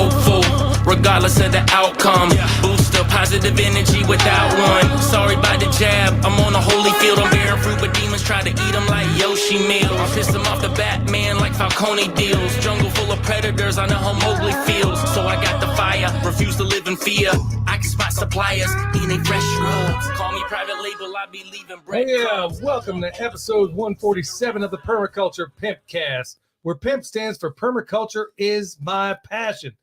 hopeful, regardless of the outcome. Boost of positive energy without one. Sorry about the jab, I'm on a holy field. I'm bearing fruit, but demons try to eat them like Yoshi meal. I'll piss them off the Batman like Falcone deals. Jungle full of predators, I know how Mowgli feels. So I got the fire, refuse to live in fear. I can spot suppliers, eating fresh drugs. Call me private label, I be leaving bread. Hey, welcome to episode 147 of the Permaculture Pimpcast, where PIMP stands for Permaculture is my passion.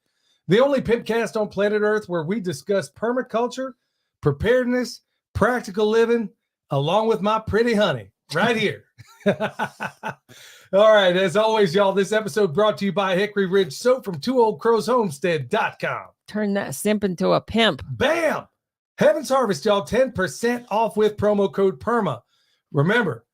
The only Pimpcast on planet Earth where we discuss permaculture, preparedness, practical living, along with my pretty honey, right here. All right, as always, y'all, this episode brought to you by Hickory Ridge Soap from twooldcrowshomestead.com. Turn that simp into a pimp. Bam! Heaven's Harvest, y'all, 10% off with promo code PERMA. Remember,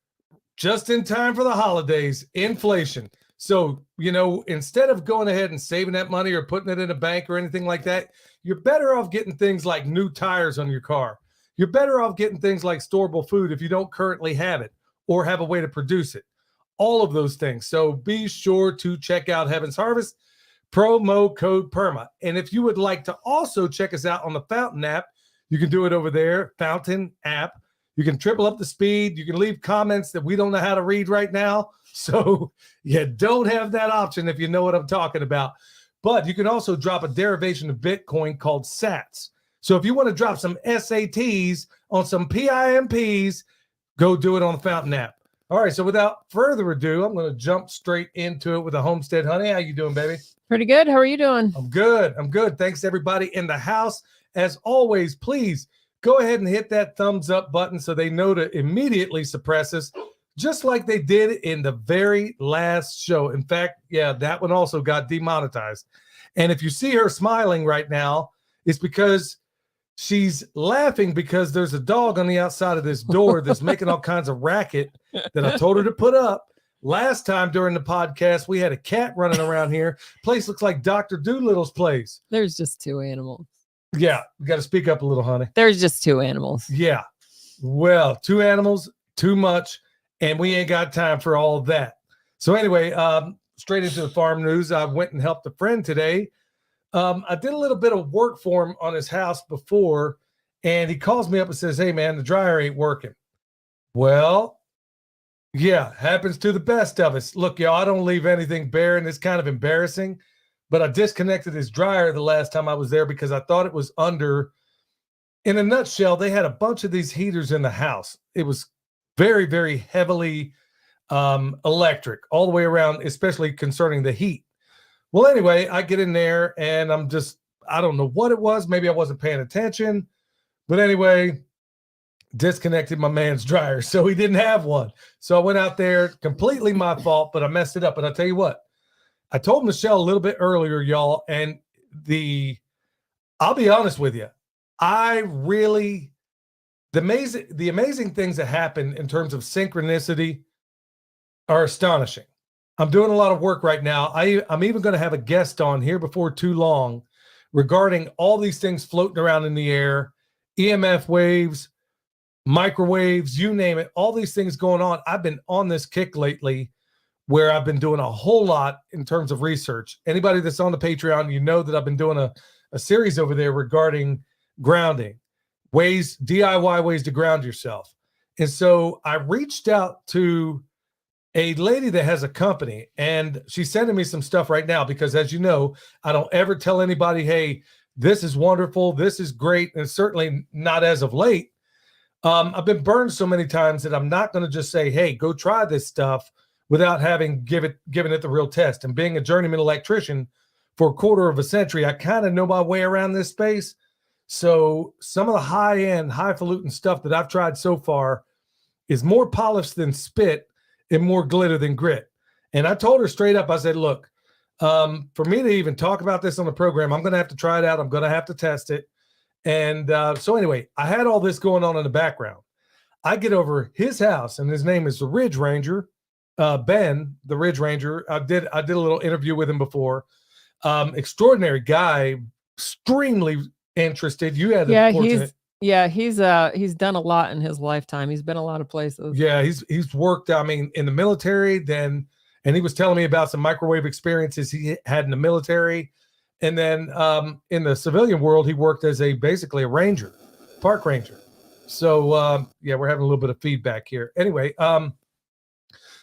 just in time for the holidays, inflation. So, you know, instead of going ahead and saving that money or putting it in a bank or anything like that, you're better off getting things like new tires on your car. You're better off getting things like storable food if you don't currently have it or have a way to produce it. All of those things. So be sure to check out Heaven's Harvest, promo code PERMA. And if you would like to also check us out on the Fountain app, you can do it over there, Fountain app. You can triple up the speed. You can leave comments that we don't know how to read right now. So you don't have that option if you know what I'm talking about. But you can also drop a derivation of Bitcoin called Sats. So if you want to drop some SATs on some PIMPs, go do it on the Fountain app. All right, so without further ado, I'm going to jump straight into it with a Homestead Honey. How you doing, baby? Pretty good. How are you doing? I'm good. I'm good. Thanks to everybody in the house. As always, please go ahead and hit that thumbs up button so they know to immediately suppress us, just like they did in the very last show. In fact, yeah, that one also got demonetized. And if you see her smiling right now, it's because she's laughing because there's a dog on the outside of this door that's making all kinds of racket that I told her to put up. Last time during the podcast, we had a cat running around here. Place looks like Dr. Doolittle's place. There's just two animals. Yeah, you got to speak up a little, honey. There's just two animals. Yeah. Well, two animals, too much, and we ain't got time for all of that. So anyway, straight into the farm news. I went and helped a friend today. I did a little bit of work for him on his house before, and he calls me up and says, hey, man, the dryer ain't working. Well, yeah, happens to the best of us. Look, y'all, I don't leave anything bare, and it's kind of embarrassing, but I disconnected his dryer the last time I was there because I thought it was under. In a nutshell, they had a bunch of these heaters in the house. It was very, very heavily electric all the way around, especially concerning the heat. Well, anyway, I get in there and I don't know what it was. Maybe I wasn't paying attention. But anyway, disconnected my man's dryer. So he didn't have one. So I went out there, completely my fault, but I messed it up. And I'll tell you what, I told Michelle a little bit earlier, y'all, and I'll be honest with you. The amazing things that happen in terms of synchronicity are astonishing. I'm doing a lot of work right now. I'm even going to have a guest on here before too long regarding all these things floating around in the air, EMF waves, microwaves, you name it, all these things going on. I've been on this kick lately where I've been doing a whole lot in terms of research. Anybody that's on the Patreon, you know that I've been doing a series over there regarding grounding, DIY ways to ground yourself. And so I reached out to a lady that has a company, and she's sending me some stuff right now because, as you know, I don't ever tell anybody, hey, this is wonderful, this is great, and certainly not as of late. I've been burned so many times that I'm not going to just say, hey, go try this stuff without having given it the real test. And being a journeyman electrician for a quarter of a century, I kind of know my way around this space. So some of the high-end, highfalutin stuff that I've tried so far is more polished than spit and more glitter than grit. And I told her straight up, I said, look, for me to even talk about this on the program, I'm going to have to try it out. I'm going to have to test it. And so anyway, I had all this going on in the background. I get over his house, and his name is the Ridge Ranger, Ben, the Ridge Ranger. I did a little interview with him before. Extraordinary guy, extremely interested. You had he's done a lot in his lifetime. He's been a lot of places. Yeah, he's worked, I mean, in the military, and he was telling me about some microwave experiences he had in the military. And then in the civilian world, he worked as basically a ranger, park ranger. So yeah, we're having a little bit of feedback here. Anyway,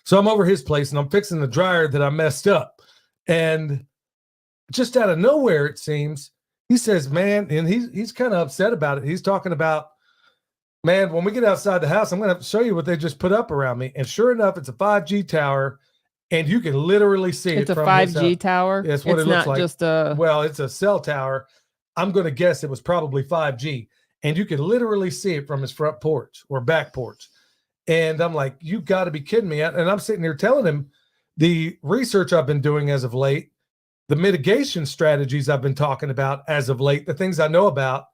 so I'm over his place and I'm fixing the dryer that I messed up. And just out of nowhere, it seems, he says, man, and he's kind of upset about it. He's talking about, man, when we get outside the house, I'm going to show you what they just put up around me. And sure enough, it's a 5G tower. And you can literally see It's it a from 5G tower. That's what it looks like. Just a Well, it's a cell tower. I'm going to guess it was probably 5G. And you can literally see it from his front porch or back porch. And I'm like, you got to be kidding me. And I'm sitting here telling him the research I've been doing as of late, the mitigation strategies I've been talking about as of late, the things I know about,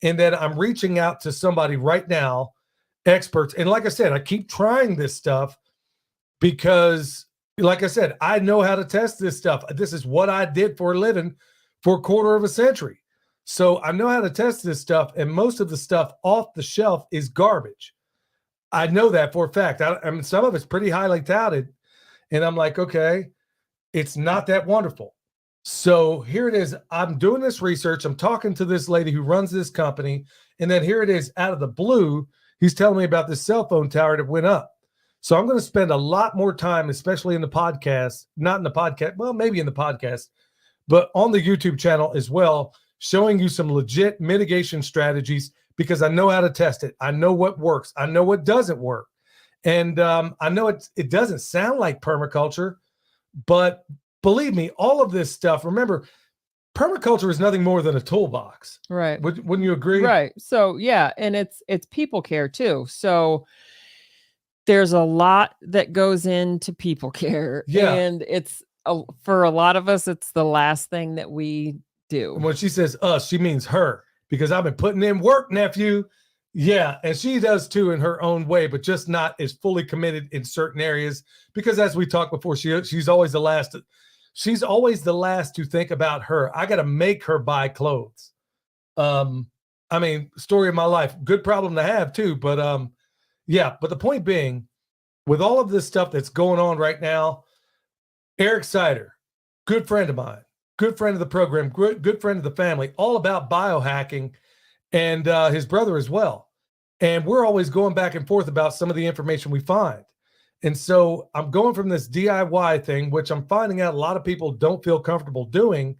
and then I'm reaching out to somebody right now, experts. And like I said, I keep trying this stuff because, like I said, I know how to test this stuff. This is what I did for a living for a quarter of a century. So I know how to test this stuff, and most of the stuff off the shelf is garbage. I know that for a fact. I mean, some of it's pretty highly touted, and I'm like, okay, it's not that wonderful. So here it is. I'm doing this research. I'm talking to this lady who runs this company, and then here it is out of the blue. He's telling me about this cell phone tower that went up. So I'm going to spend a lot more time, especially in the podcast, not in the podcast, well, maybe in the podcast, but on the YouTube channel as well, showing you some legit mitigation strategies because I know how to test it. I know what works. I know what doesn't work. And I know it doesn't sound like permaculture, but believe me, all of this stuff, remember, permaculture is nothing more than a toolbox. right. Wouldn't you agree? Right. So yeah, and it's people care too. So there's a lot that goes into people care. Yeah. And for a lot of us, it's the last thing that we do. And when she says us, she means her, because I've been putting in work, nephew. Yeah, and she does too in her own way, but just not as fully committed in certain areas. Because as we talked before, she's always the last. She's always the last to think about her. I got to make her buy clothes. I mean, story of my life. Good problem to have too. But yeah. But the point being, with all of this stuff that's going on right now, Eric Sider, good friend of mine, good friend of the program, good friend of the family, all about biohacking, and his brother as well. And we're always going back and forth about some of the information we find. And so I'm going from this DIY thing, which I'm finding out a lot of people don't feel comfortable doing.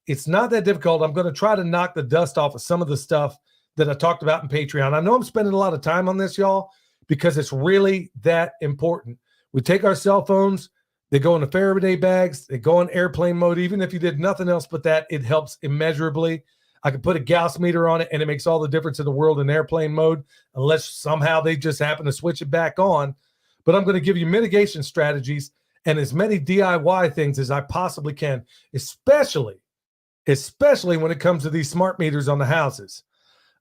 It's not that difficult. I'm going to try to knock the dust off of some of the stuff that I talked about in Patreon. I know I'm spending a lot of time on this, y'all, because it's really that important. We take our cell phones, they go into Faraday bags, they go in airplane mode. Even if you did nothing else but that, it helps immeasurably. I could put a Gauss meter on it, and it makes all the difference in the world in airplane mode, unless somehow they just happen to switch it back on. But I'm going to give you mitigation strategies and as many DIY things as I possibly can, especially when it comes to these smart meters on the houses.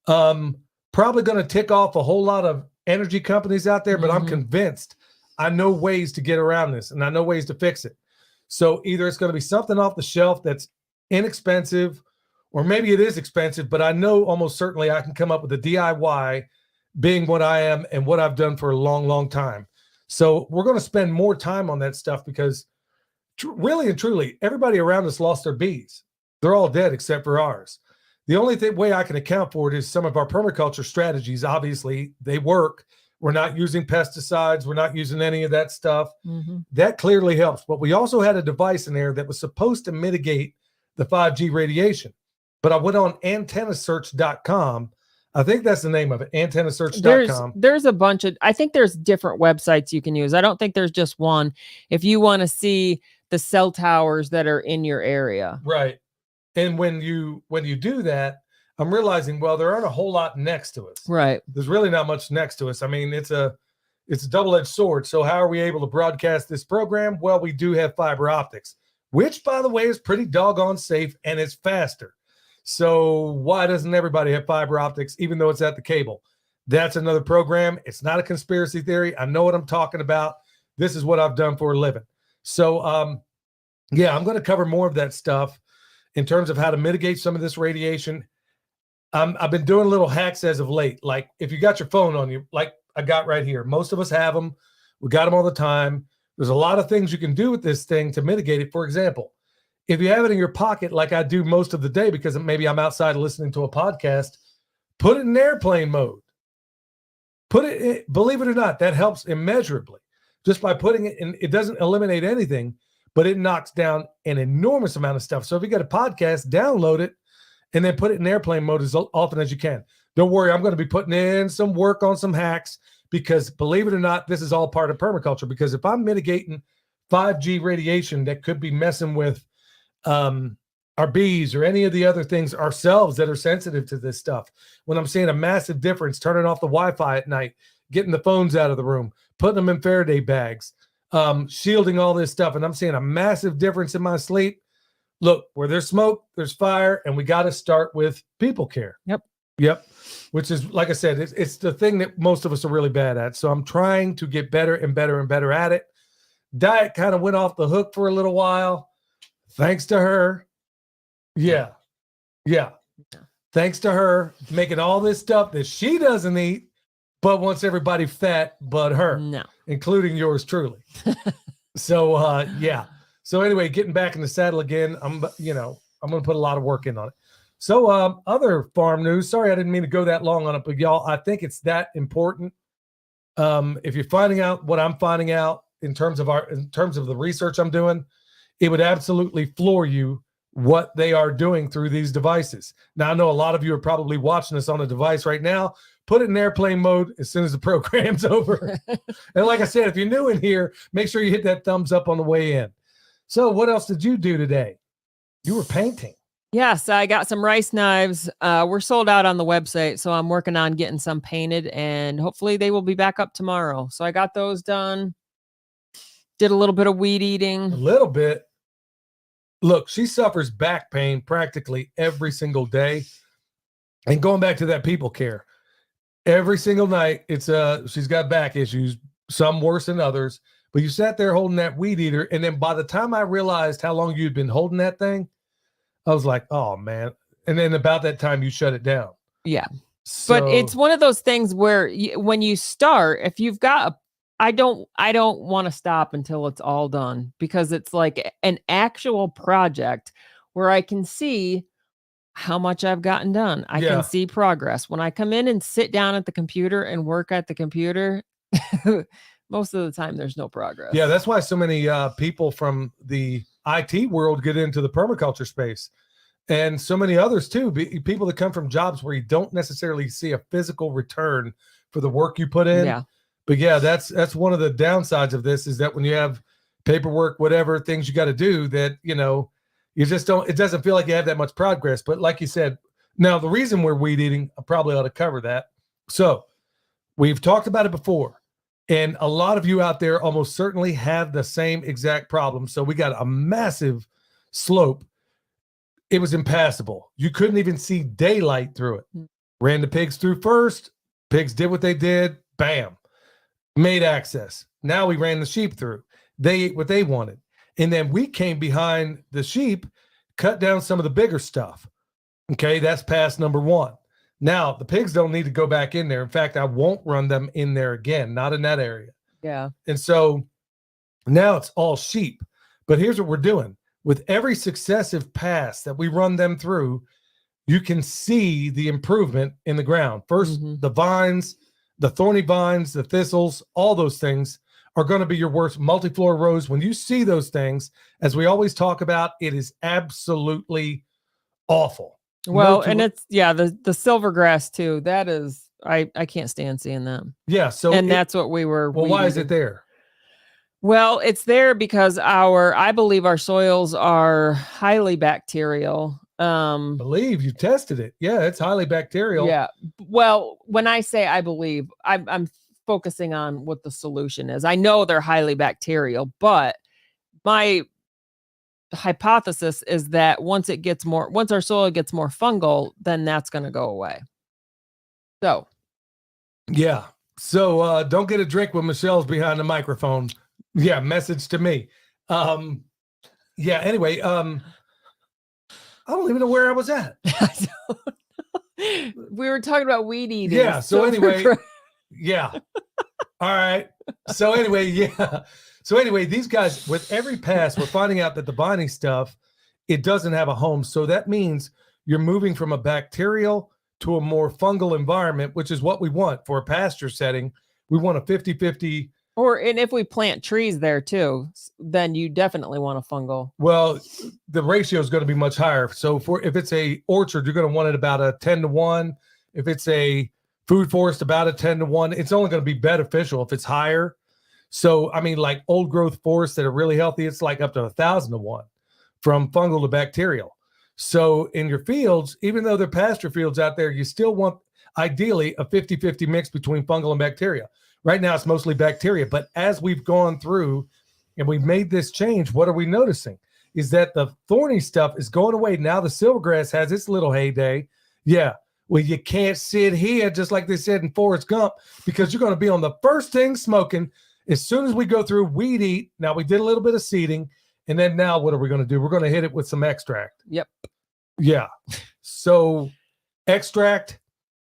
Probably going to tick off a whole lot of energy companies out there, but I'm convinced I know ways to get around this, and I know ways to fix it. So either it's going to be something off the shelf that's inexpensive, or maybe it is expensive, but I know almost certainly I can come up with a DIY, being what I am and what I've done for a long, long time. So we're going to spend more time on that stuff because really and truly, everybody around us lost their bees. They're all dead except for ours. The only way I can account for it is some of our permaculture strategies. Obviously, they work. We're not using pesticides. We're not using any of that stuff. That clearly helps. But we also had a device in there that was supposed to mitigate the 5G radiation. But I went on antennasearch.com. I think that's the name of it, antennasearch.com. There's a bunch of, I think there's different websites you can use. I don't think there's just one. If you want to see the cell towers that are in your area. Right. And when you do that, I'm realizing, well, there aren't a whole lot next to us. Right. There's really not much next to us. I mean, it's a double-edged sword. So how are we able to broadcast this program? Well, we do have fiber optics, which, by the way, is pretty doggone safe, and it's faster. So why doesn't everybody have fiber optics, even though it's at the cable? That's another program. It's not a conspiracy theory. I know what I'm talking about. This is what I've done for a living. So, yeah, I'm going to cover more of that stuff in terms of how to mitigate some of this radiation. I've been doing little hacks as of late. Like if you got your phone on you, like I got right here, most of us have them. We got them all the time. There's a lot of things you can do with this thing to mitigate it. For example, if you have it in your pocket, like I do most of the day, because maybe I'm outside listening to a podcast, put it in airplane mode. Believe it or not, that helps immeasurably. Just by putting it in, it doesn't eliminate anything, but it knocks down an enormous amount of stuff. So if you got a podcast, download it and then put it in airplane mode as often as you can. Don't worry, I'm going to be putting in some work on some hacks, because believe it or not, this is all part of permaculture. Because if I'm mitigating 5G radiation that could be messing with our bees or any of the other things ourselves that are sensitive to this stuff, when I'm seeing a massive difference, turning off the Wi-Fi at night, getting the phones out of the room, putting them in Faraday bags, shielding all this stuff, and I'm seeing a massive difference in my sleep. Look, where there's smoke, there's fire, and we got to start with people care. Yep. Which is, like I said, it's the thing that most of us are really bad at. So I'm trying to get better and better and better at it. Diet kind of went off the hook for a little while, thanks to her. Yeah. Thanks to her making all this stuff that she doesn't eat, but wants everybody fat but her. No. Including yours truly. So, yeah. So anyway, getting back in the saddle again, I'm going to put a lot of work in on it. So, other farm news. Sorry, I didn't mean to go that long on it, but y'all, I think it's that important. If you're finding out what I'm finding out in terms of the research I'm doing, it would absolutely floor you what they are doing through these devices. Now, I know a lot of you are probably watching this on a device right now. Put it in airplane mode as soon as the program's over. And like I said, if you're new in here, make sure you hit that thumbs up on the way in. So what else did you do today? You were painting. Yes, I got some rice knives. We're sold out on the website, so I'm working on getting some painted, and hopefully they will be back up tomorrow. So I got those done. Did a little bit of weed eating. A little bit. Look, she suffers back pain practically every single day. And going back to that people care, every single night, she's got back issues, some worse than others. But you sat there holding that weed eater, and then by the time I realized how long you'd been holding that thing, I was like, oh, man. And then about that time, you shut it down. Yeah. So, but it's one of those things where when you start, if you've got I don't want to stop until it's all done, because it's like an actual project where I can see how much I've gotten done. I can see progress. When I come in and sit down at the computer and work at the computer, most of the time there's no progress. Yeah, that's why so many people from the IT world get into the permaculture space, and so many others too. People that come from jobs where you don't necessarily see a physical return for the work you put in. Yeah. But yeah, that's one of the downsides of this, is that when you have paperwork, whatever things you got to do, that, you just don't, it doesn't feel like you have that much progress. But like you said, now the reason we're weed eating, I probably ought to cover that. So we've talked about it before, and a lot of you out there almost certainly have the same exact problem. So we got a massive slope. It was impassable. You couldn't even see daylight through it. Ran the pigs through first. Pigs did what they did. Bam. Made access. Now we ran the sheep through. They ate what they wanted. And then we came behind the sheep, cut down some of the bigger stuff. Okay, that's pass number one. Now, the pigs don't need to go back in there. In fact, I won't run them in there again, not in that area. Yeah. And so now it's all sheep. But here's what we're doing. With every successive pass that we run them through, you can see the improvement in the ground. First, the vines, the thorny vines, the thistles, all those things are going to be your worst multiflora rows. When you see those things, as we always talk about, it is absolutely awful. Well, and it's, the silvergrass too. That is, I can't stand seeing them. Yeah. So, and that's what we were. Well, why is it there? Well, it's there because I believe our soils are highly bacterial. Believe you tested it. Yeah, it's highly bacterial. Yeah. Well, when I say I believe, I'm focusing on what the solution is. I know they're highly bacterial, but my hypothesis is that once our soil gets more fungal, then that's going to go away. So. Yeah. So don't get a drink when Michelle's behind the microphone. Yeah. Message to me. Yeah. Anyway, I don't even know where I was at. We were talking about weed eating. Yeah. So anyway, yeah. All right. So anyway, yeah. So anyway, these guys, with every pass, we're finding out that the binding stuff it doesn't have a home. So that means you're moving from a bacterial to a more fungal environment, which is what we want for a pasture setting. We want a 50-50. And if we plant trees there too, then you definitely want a fungal. Well, the ratio is going to be much higher. So if it's a orchard, you're going to want it about a 10-1. If it's a food forest, about a 10-1. It's only going to be beneficial if it's higher. So, I mean, like old growth forests that are really healthy, it's like up to 1,000-1 from fungal to bacterial. So in your fields, even though they're pasture fields out there, you still want ideally a 50-50 mix between fungal and bacteria. Right now, it's mostly bacteria. But as we've gone through and we've made this change, what are we noticing? Is that the thorny stuff is going away. Now the silvergrass has its little heyday. Yeah. Well, you can't sit here, just like they said in Forrest Gump, because you're going to be on the first thing smoking. As soon as we go through weed eat, now we did a little bit of seeding. And then now what are we going to do? We're going to hit it with some extract. Yep. Yeah. So extract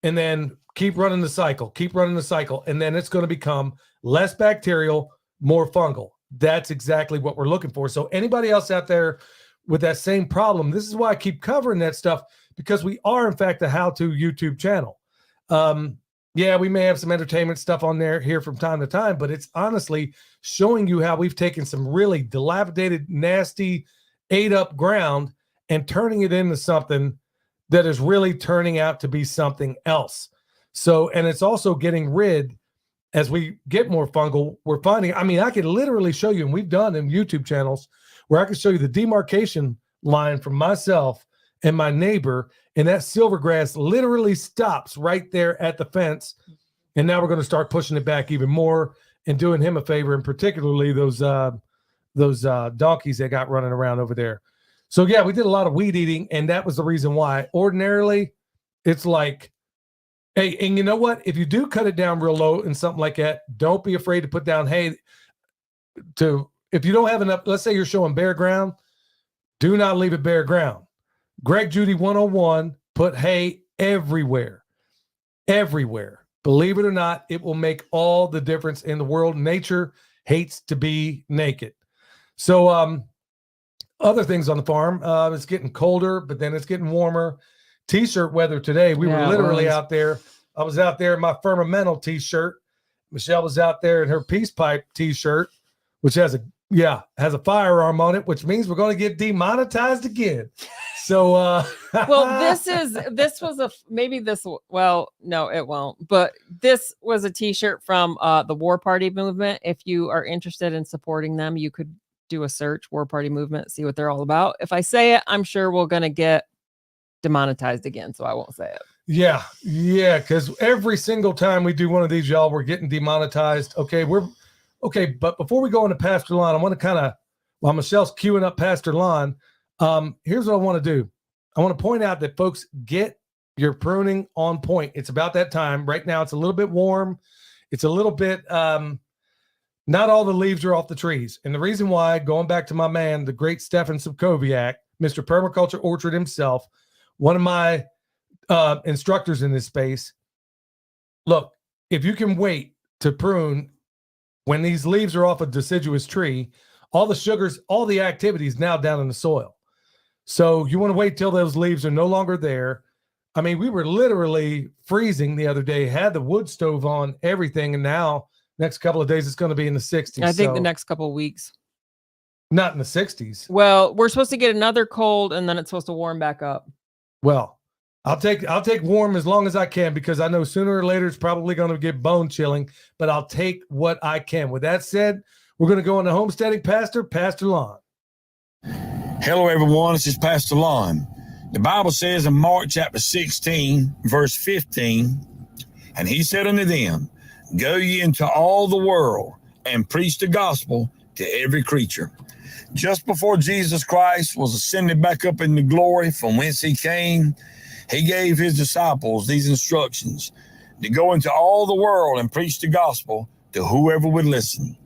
and then keep running the cycle. And then it's going to become less bacterial, more fungal. That's exactly what we're looking for. So anybody else out there with that same problem, this is why I keep covering that stuff, because we are, in fact, a how-to YouTube channel. Yeah, we may have some entertainment stuff on there here from time to time, but it's honestly showing you how we've taken some really dilapidated, nasty, ate-up ground and turning it into something that is really turning out to be something else. So, and it's also getting rid, as we get more fungal, we're finding, I mean, I could literally show you, and we've done in YouTube channels, where I can show you the demarcation line from myself and my neighbor, and that silvergrass literally stops right there at the fence. And now we're going to start pushing it back even more and doing him a favor, and particularly those donkeys that got running around over there. So yeah, we did a lot of weed eating, and that was the reason why. Ordinarily, it's like, hey, and you know what? If you do cut it down real low and something like that, don't be afraid to put down hay. If you don't have enough, let's say you're showing bare ground, do not leave it bare ground. Greg Judy 101, put hay everywhere. Everywhere. Believe it or not, it will make all the difference in the world. Nature hates to be naked. So other things on the farm, it's getting colder, but then it's getting warmer. T-shirt weather today. We were literally out there. I was out there in my Fermental T-shirt. Michelle was out there in her Peace Pipe T-shirt, which has a firearm on it, which means we're going to get demonetized again. So, well, no, it won't. But this was a T-shirt from the War Party movement. If you are interested in supporting them, you could do a search, War Party movement, see what they're all about. If I say it, I'm sure we're going to get demonetized again, so I won't say it. Yeah, because every single time we do one of these, y'all, we're getting demonetized. Okay, but before we go into Pastor Lon, I want to while Michelle's queuing up Pastor Lon, here's what I want to do. I want to point out that folks, get your pruning on point. It's about that time. Right now, it's a little bit warm. It's a little bit, not all the leaves are off the trees. And the reason why, going back to my man, the great Stefan Subkowiak, Mr. Permaculture Orchard himself, one of my instructors in this space, look, if you can wait to prune when these leaves are off a deciduous tree, all the sugars, all the activity is now down in the soil. So you want to wait till those leaves are no longer there. I mean, we were literally freezing the other day, had the wood stove on, everything, and now next couple of days it's going to be in the 60s. I think the next couple of weeks. Not in the 60s. Well, we're supposed to get another cold, and then it's supposed to warm back up. Well, I'll take warm as long as I can, because I know sooner or later it's probably going to get bone chilling, but I'll take what I can. With that said, we're going to go into Homesteading Pastor Lon. Hello, everyone. This is Pastor Lon. The Bible says in Mark chapter 16, verse 15, and he said unto them, Go ye into all the world and preach the gospel to every creature. Just before Jesus Christ was ascended back up into glory from whence he came, he gave his disciples these instructions to go into all the world and preach the gospel to whoever would listen.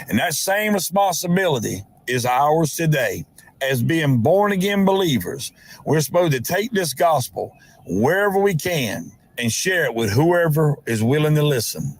And that same responsibility is ours today. As being born again believers, we're supposed to take this gospel wherever we can and share it with whoever is willing to listen.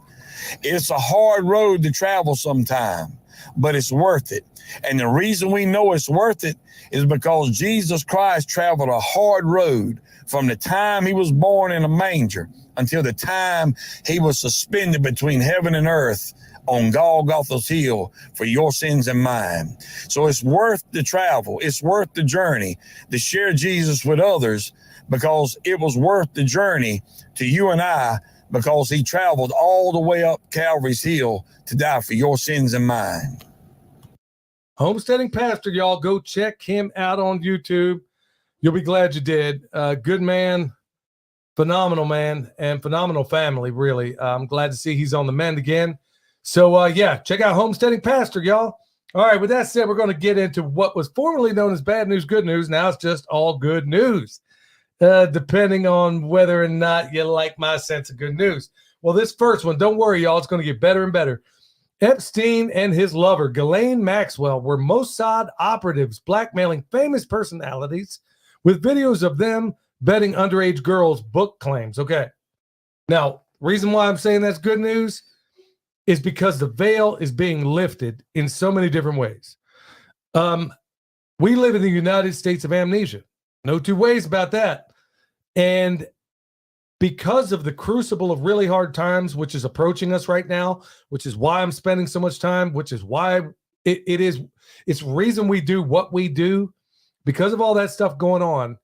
It's a hard road to travel sometime, but it's worth it. And the reason we know it's worth it is because Jesus Christ traveled a hard road from the time he was born in a manger until the time he was suspended between heaven and earth on Golgotha's hill for your sins and mine. So it's worth the travel. It's worth the journey to share Jesus with others, because it was worth the journey to you and I, because he traveled all the way up Calvary's hill to die for your sins and mine. Homesteading Pastor, y'all, go check him out on YouTube. You'll be glad you did. Good man, man, and phenomenal family, really. I'm glad to see he's on the mend again. So, yeah, check out Homesteading Pastor, y'all. All right, with that said, we're going to get into what was formerly known as bad news, good news. Now it's just all good news, depending on whether or not you like my sense of good news. Well, this first one, don't worry, y'all, it's going to get better and better. Epstein and his lover, Ghislaine Maxwell, were Mossad operatives blackmailing famous personalities with videos of them betting underage girls' book claims. Okay. Now, reason why I'm saying that's good news is because the veil is being lifted in so many different ways. We live in the United States of amnesia. No two ways about that. And because of the crucible of really hard times, which is approaching us right now, which is why I'm spending so much time, which is why it's reason we do what we do, because of all that stuff going on.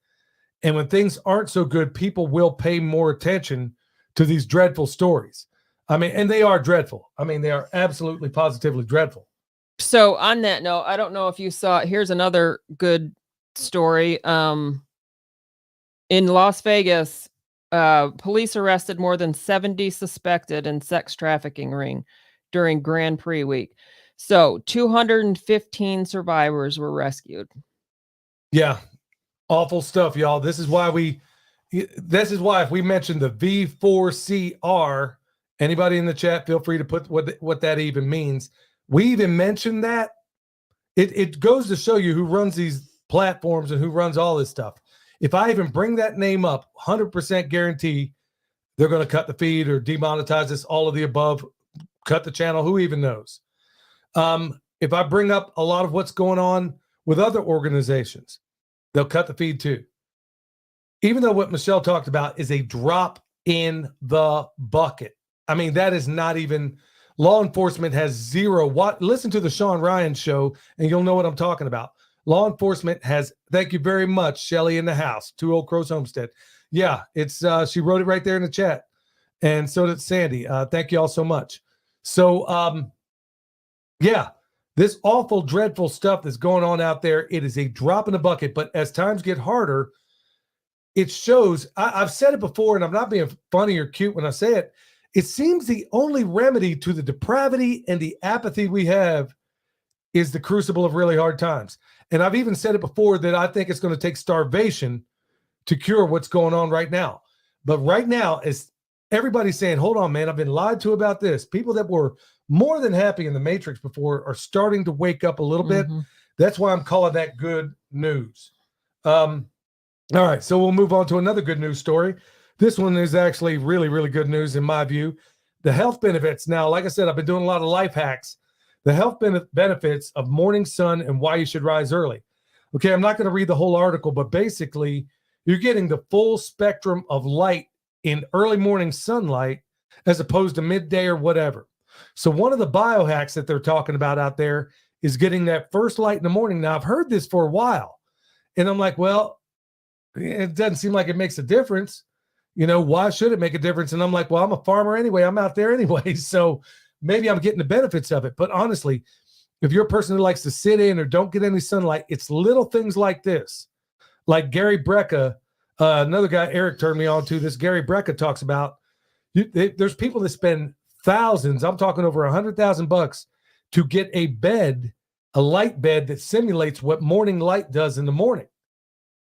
And when things aren't so good, people will pay more attention to these dreadful stories. I mean, and they are dreadful. I mean, they are absolutely positively dreadful. So on that note, I don't know if you saw, here's another good story. In Las Vegas, police arrested more than 70 suspected in sex trafficking ring during Grand Prix week. So 215 survivors were rescued. Yeah, awful stuff, y'all. This is why if we mention the V4CR, anybody in the chat, feel free to put what that even means. We even mentioned that. It goes to show you who runs these platforms and who runs all this stuff. If I even bring that name up, 100% guarantee they're going to cut the feed or demonetize this, all of the above, cut the channel, who even knows? If I bring up a lot of what's going on with other organizations, they'll cut the feed too. Even though what Michelle talked about is a drop in the bucket. I mean, that is not even, law enforcement has zero. Listen to the Sean Ryan show and you'll know what I'm talking about. Law enforcement has, thank you very much, Shelly in the house, 2 Old Crows Homestead. Yeah, it's she wrote it right there in the chat. And so did Sandy. Thank you all so much. So, yeah, this awful, dreadful stuff that's going on out there, it is a drop in the bucket. But as times get harder, it shows, I've said it before, and I'm not being funny or cute when I say it, it seems the only remedy to the depravity and the apathy we have is the crucible of really hard times. And I've even said it before that I think it's going to take starvation to cure what's going on right now. But right now, as everybody's saying, hold on, man, I've been lied to about this. People that were more than happy in the Matrix before are starting to wake up a little bit. That's why I'm calling that good news. All right, so we'll move on to another good news story. This one is actually really, really good news in my view. The health benefits. Now, like I said, I've been doing a lot of life hacks. The health benefits of morning sun and why you should rise early. Okay, I'm not going to read the whole article, but basically, you're getting the full spectrum of light in early morning sunlight as opposed to midday or whatever. So one of the biohacks that they're talking about out there is getting that first light in the morning. Now, I've heard this for a while, and I'm like, well, it doesn't seem like it makes a difference. You know, why should it make a difference? And I'm like, well, I'm a farmer anyway. I'm out there anyway. So maybe I'm getting the benefits of it. But honestly, if you're a person who likes to sit in or don't get any sunlight, it's little things like this. Like Gary Brecka, another guy Eric turned me on to, this Gary Brecka talks about, there's people that spend thousands, I'm talking over $100,000 to get a bed, a light bed that simulates what morning light does in the morning.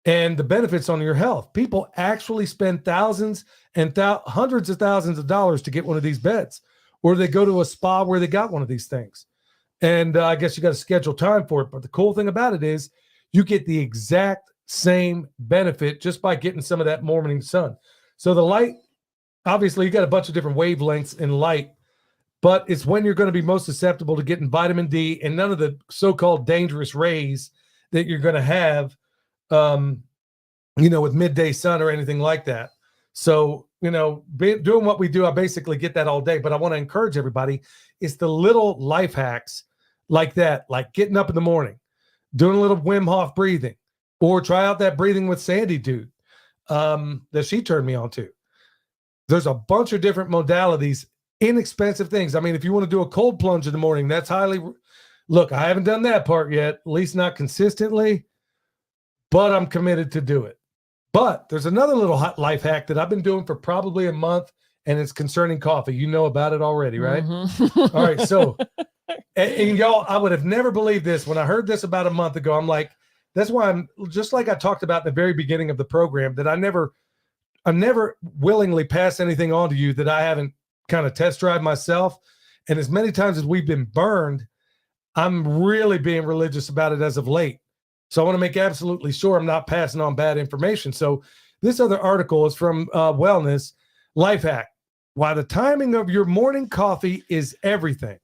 And the benefits on your health. People actually spend thousands and hundreds of thousands of dollars to get one of these beds, or they go to a spa where they got one of these things. And I guess you got to schedule time for it. But the cool thing about it is you get the exact same benefit just by getting some of that morning sun. So the light, obviously you got a bunch of different wavelengths in light, but it's when you're going to be most susceptible to getting vitamin D and none of the so-called dangerous rays that you're going to have, with midday sun or anything like that. So, doing what we do, I basically get that all day, but I want to encourage everybody. It's the little life hacks like that, like getting up in the morning, doing a little Wim Hof breathing, or try out that breathing with Sandy dude that she turned me on to. There's a bunch of different modalities, inexpensive things. I mean, if you want to do a cold plunge in the morning, that's look, I haven't done that part yet, at least not consistently, but I'm committed to do it. But there's another little hot life hack that I've been doing for probably a month, and it's concerning coffee. You know about it already, right? Mm-hmm. All right. So, and y'all, I would have never believed this when I heard this about a month ago. I'm like, that's why I'm just like I talked about in the very beginning of the program, that I never willingly pass anything on to you that I haven't kind of test drive myself. And as many times as we've been burned, I'm really being religious about it as of late. So I want to make absolutely sure I'm not passing on bad information. So this other article is from Wellness Life Hack. Why the timing of your morning coffee is everything.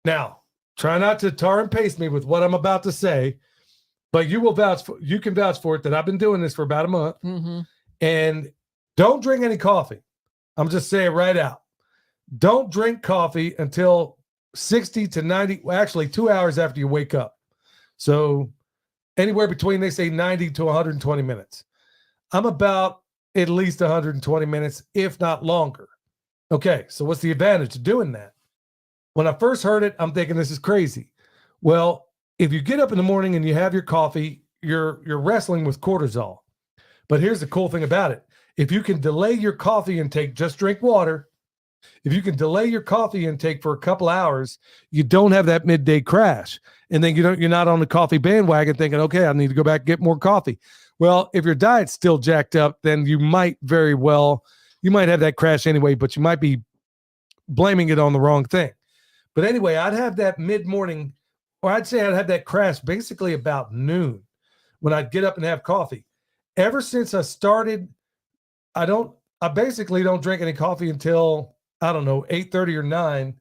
Now, try not to tar and paste me with what I'm about to say, but you can vouch for it that I've been doing this for about a month. Mm-hmm. And don't drink any coffee. I'm just saying right out. Don't drink coffee until 60 to 90, actually 2 hours after you wake up. So anywhere between, they say 90 to 120 minutes. I'm about at least 120 minutes, if not longer. Okay, so what's the advantage of doing that? When I first heard it, I'm thinking this is crazy. Well, if you get up in the morning and you have your coffee, you're wrestling with cortisol. But here's the cool thing about it. If you can delay your coffee intake, just drink water. If you can delay your coffee intake for a couple hours, you don't have that midday crash. And then you're not on the coffee bandwagon thinking, okay, I need to go back and get more coffee. Well, if your diet's still jacked up, then you might have that crash anyway, but you might be blaming it on the wrong thing. But anyway, I'd have that mid-morning, or I'd say I'd have that crash basically about noon when I'd get up and have coffee. Ever since I started, I basically don't drink any coffee until, I don't know, 8:30 or 9.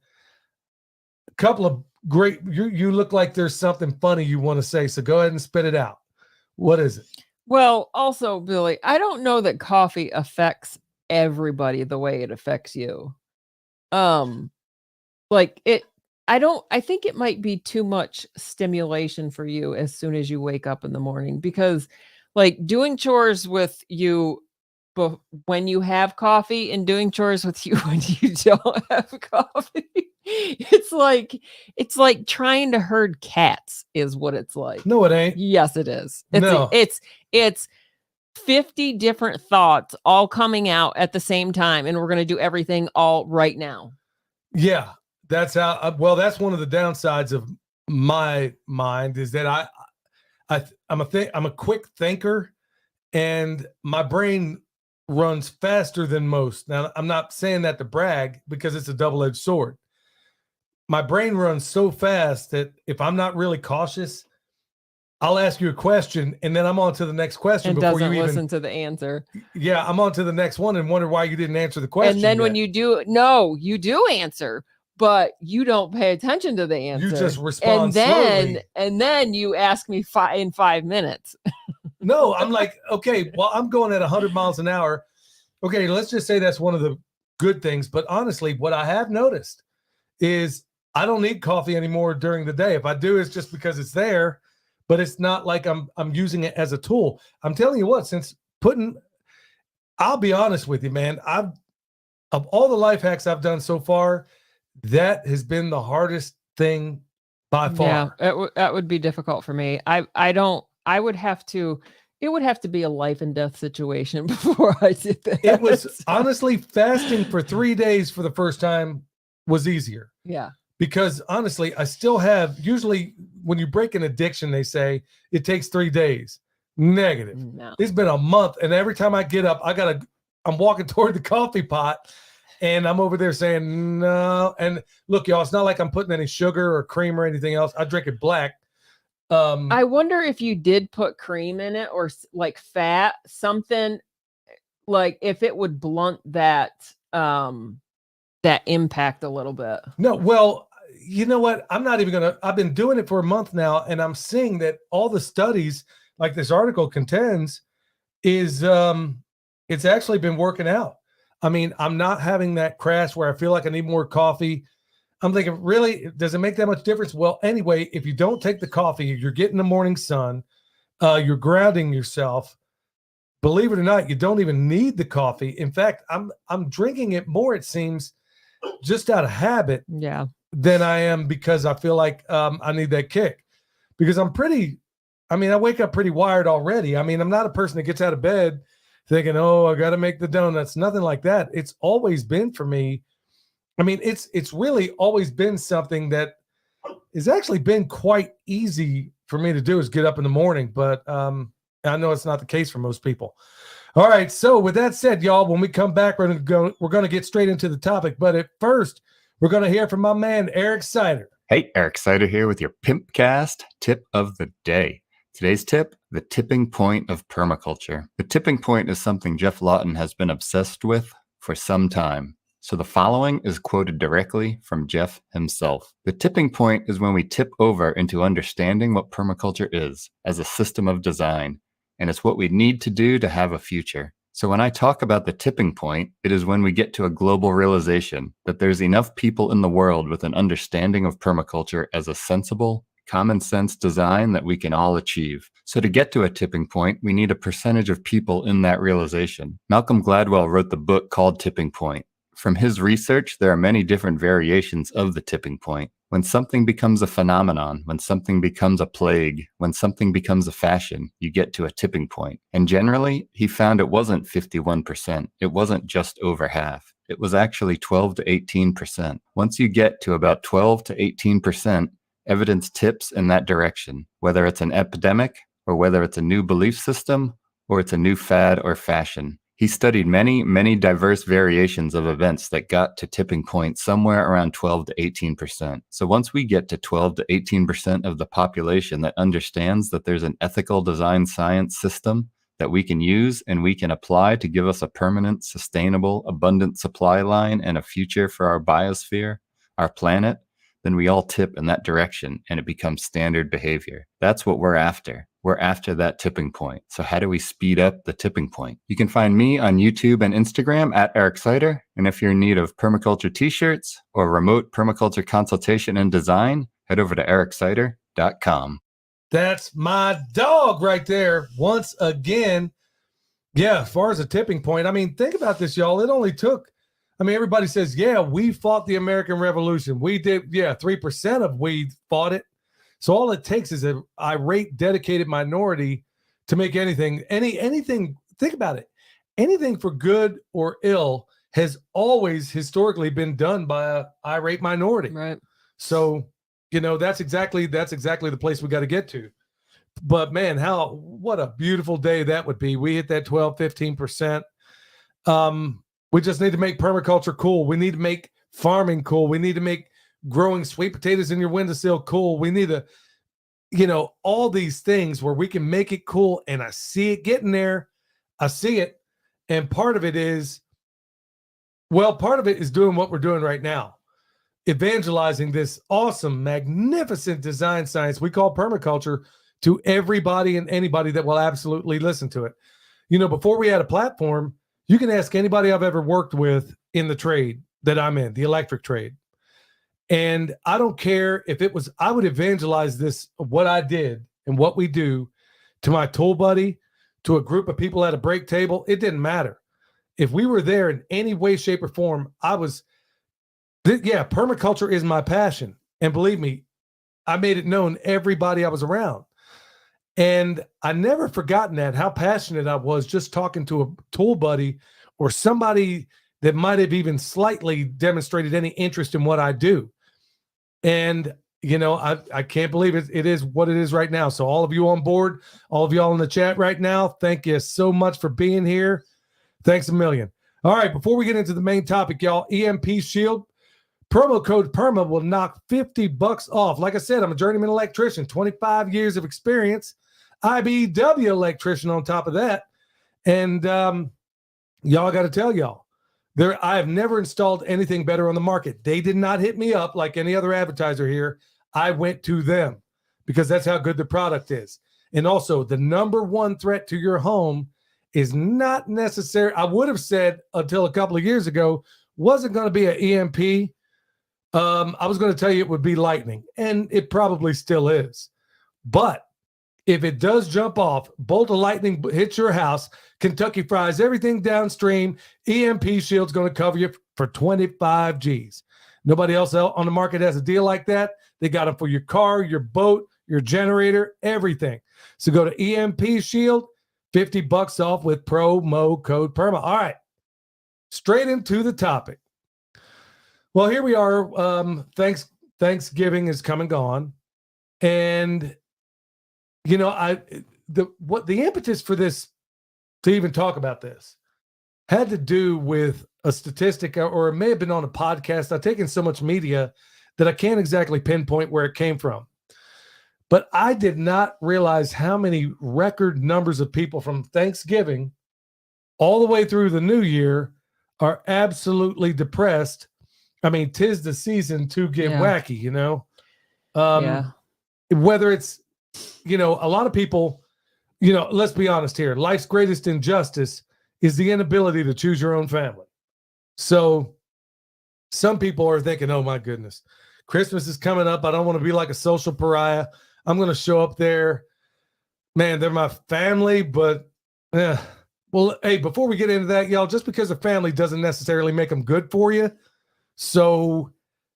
A couple of great, you look like there's something funny you want to say, so go ahead and spit it out. What is it? Well, also, Billy, I don't know that coffee affects everybody the way it affects you. I think it might be too much stimulation for you as soon as you wake up in the morning, because like doing chores with you when you have coffee and doing chores with you when you don't have coffee, it's like trying to herd cats is what it's like. No, it ain't. Yes, it is. It's 50 different thoughts all coming out at the same time, and we're going to do everything all right now. Yeah, that's how. That's one of the downsides of my mind is that I'm a quick thinker, and my brain runs faster than most. Now, I'm not saying that to brag, because it's a double-edged sword. My brain runs so fast that if I'm not really cautious, I'll ask you a question and then I'm on to the next question and before doesn't you listen to the answer. Yeah, I'm on to the next one and wonder why you didn't answer the question. And then yet. when you do, no, you do answer, but you don't pay attention to the answer. You just respond slowly. And then you ask me in 5 minutes. No, I'm like, okay, well, I'm going at 100 miles an hour. Okay, let's just say that's one of the good things. But honestly, what I have noticed is I don't need coffee anymore during the day. If I do, it's just because it's there. But it's not like I'm using it as a tool. I'm telling you what, I'll be honest with you, man. Of all the life hacks I've done so far, that has been the hardest thing by far. Yeah, that would be difficult for me. It would have to be a life and death situation before I did that. It was honestly fasting for 3 days for the first time was easier. Yeah. Because honestly, I still have, usually when you break an addiction, they say it takes 3 days. Negative. No. It's been a month. And every time I get up, I'm walking toward the coffee pot and I'm over there saying, no. And look, y'all, it's not like I'm putting any sugar or cream or anything else. I drink it black. I wonder if you did put cream in it or like fat, something like if it would blunt that, that impact a little bit. No, well, you know what? I'm not even going to, I've been doing it for a month now, and I'm seeing that all the studies like this article contends is, it's actually been working out. I mean, I'm not having that crash where I feel like I need more coffee. I'm thinking, really, does it make that much difference? Well, anyway, if you don't take the coffee, you're getting the morning sun, you're grounding yourself. Believe it or not, you don't even need the coffee. In fact, I'm drinking it more, it seems, just out of habit than I am because I feel like I need that kick. Because I wake up pretty wired already. I mean, I'm not a person that gets out of bed thinking, oh, I got to make the donuts. Nothing like that. It's always been for me. I mean, it's really always been something that has actually been quite easy for me to do, is get up in the morning. But I know it's not the case for most people. All right. So with that said, y'all, when we come back, we're going to get straight into the topic. But at first, we're going to hear from my man, Eric Sider. Hey, Eric Sider here with your Pimpcast tip of the day. Today's tip, the tipping point of permaculture. The tipping point is something Jeff Lawton has been obsessed with for some time. So the following is quoted directly from Jeff himself. The tipping point is when we tip over into understanding what permaculture is as a system of design, and it's what we need to do to have a future. So when I talk about the tipping point, it is when we get to a global realization that there's enough people in the world with an understanding of permaculture as a sensible, common sense design that we can all achieve. So to get to a tipping point, we need a percentage of people in that realization. Malcolm Gladwell wrote the book called Tipping Point. From his research, there are many different variations of the tipping point. When something becomes a phenomenon, when something becomes a plague, when something becomes a fashion, you get to a tipping point. And generally, he found it wasn't 51%. It wasn't just over half. It was actually 12 to 18%. Once you get to about 12 to 18%, evidence tips in that direction, whether it's an epidemic or whether it's a new belief system or it's a new fad or fashion. He studied many, many diverse variations of events that got to tipping point somewhere around 12 to 18%. So once we get to 12 to 18% of the population that understands that there's an ethical design science system that we can use and we can apply to give us a permanent, sustainable, abundant supply line and a future for our biosphere, our planet, then we all tip in that direction and it becomes standard behavior. That's what we're after. We're after that tipping point. So how do we speed up the tipping point? You can find me on YouTube and Instagram at Eric Sider. And if you're in need of permaculture t-shirts or remote permaculture consultation and design, head over to ericsider.com. That's my dog right there. Once again, yeah, as far as a tipping point, I mean, think about this, y'all. It only took, everybody says, yeah, we fought the American Revolution. We did, 3% of we fought it. So all it takes is an irate, dedicated minority to make anything, think about it. Anything for good or ill has always historically been done by an irate minority. Right. So, that's exactly the place we got to get to. But man, what a beautiful day that would be. We hit that 12, 15%. We just need to make permaculture cool. We need to make farming cool. We need to make growing sweet potatoes in your windowsill cool. We need to, all these things where we can make it cool. And I see it getting there. I see it. And part of it is doing what we're doing right now. Evangelizing this awesome, magnificent design science we call permaculture to everybody and anybody that will absolutely listen to it. Before we had a platform, you can ask anybody I've ever worked with in the trade that I'm in, the electric trade. And I don't care if it was, I would evangelize this, what I did and what we do, to my tool buddy, to a group of people at a break table. It didn't matter. If we were there in any way, shape, or form, permaculture is my passion. And believe me, I made it known everybody I was around. And I never forgotten that, how passionate I was just talking to a tool buddy or somebody that might have even slightly demonstrated any interest in what I do. And, I can't believe it. It is what it is right now. So all of you on board, all of y'all in the chat right now, thank you so much for being here. Thanks a million. All right, before we get into the main topic, y'all, EMP Shield, promo code PERMA will knock $50 off. Like I said, I'm a journeyman electrician, 25 years of experience, IBEW electrician on top of that. And y'all, got to tell y'all, I have never installed anything better on the market. They did not hit me up like any other advertiser here. I went to them because that's how good the product is. And also, the number one threat to your home is not necessary. I would have said until a couple of years ago, wasn't going to be an EMP. I was going to tell you it would be lightning, and it probably still is. But if it does jump off, bolt of lightning hits your house, Kentucky fries everything downstream, EMP shield's going to cover you for 25 G's. Nobody else on the market has a deal like that. They got them for your car, your boat, your generator, everything. So go to EMP Shield, $50 off with promo code PERMA. All right, straight into the topic. Well, here we are. Thanksgiving is come and gone. And, you know, the impetus for this, to even talk about this, had to do with a statistic, or it may have been on a podcast. I've taken so much media that I can't exactly pinpoint where it came from. But I did not realize how many record numbers of people from Thanksgiving all the way through the new year are absolutely depressed. I mean, 'tis the season to get wacky, you know? Whether it's, you know, a lot of people, you know, let's be honest here. Life's greatest injustice is the inability to choose your own family. So some people are thinking, oh my goodness, Christmas is coming up. I don't want to be like a social pariah. I'm going to show up there. Man, they're my family, but well, hey, before we get into that, y'all, just because a family doesn't necessarily make them good for you. So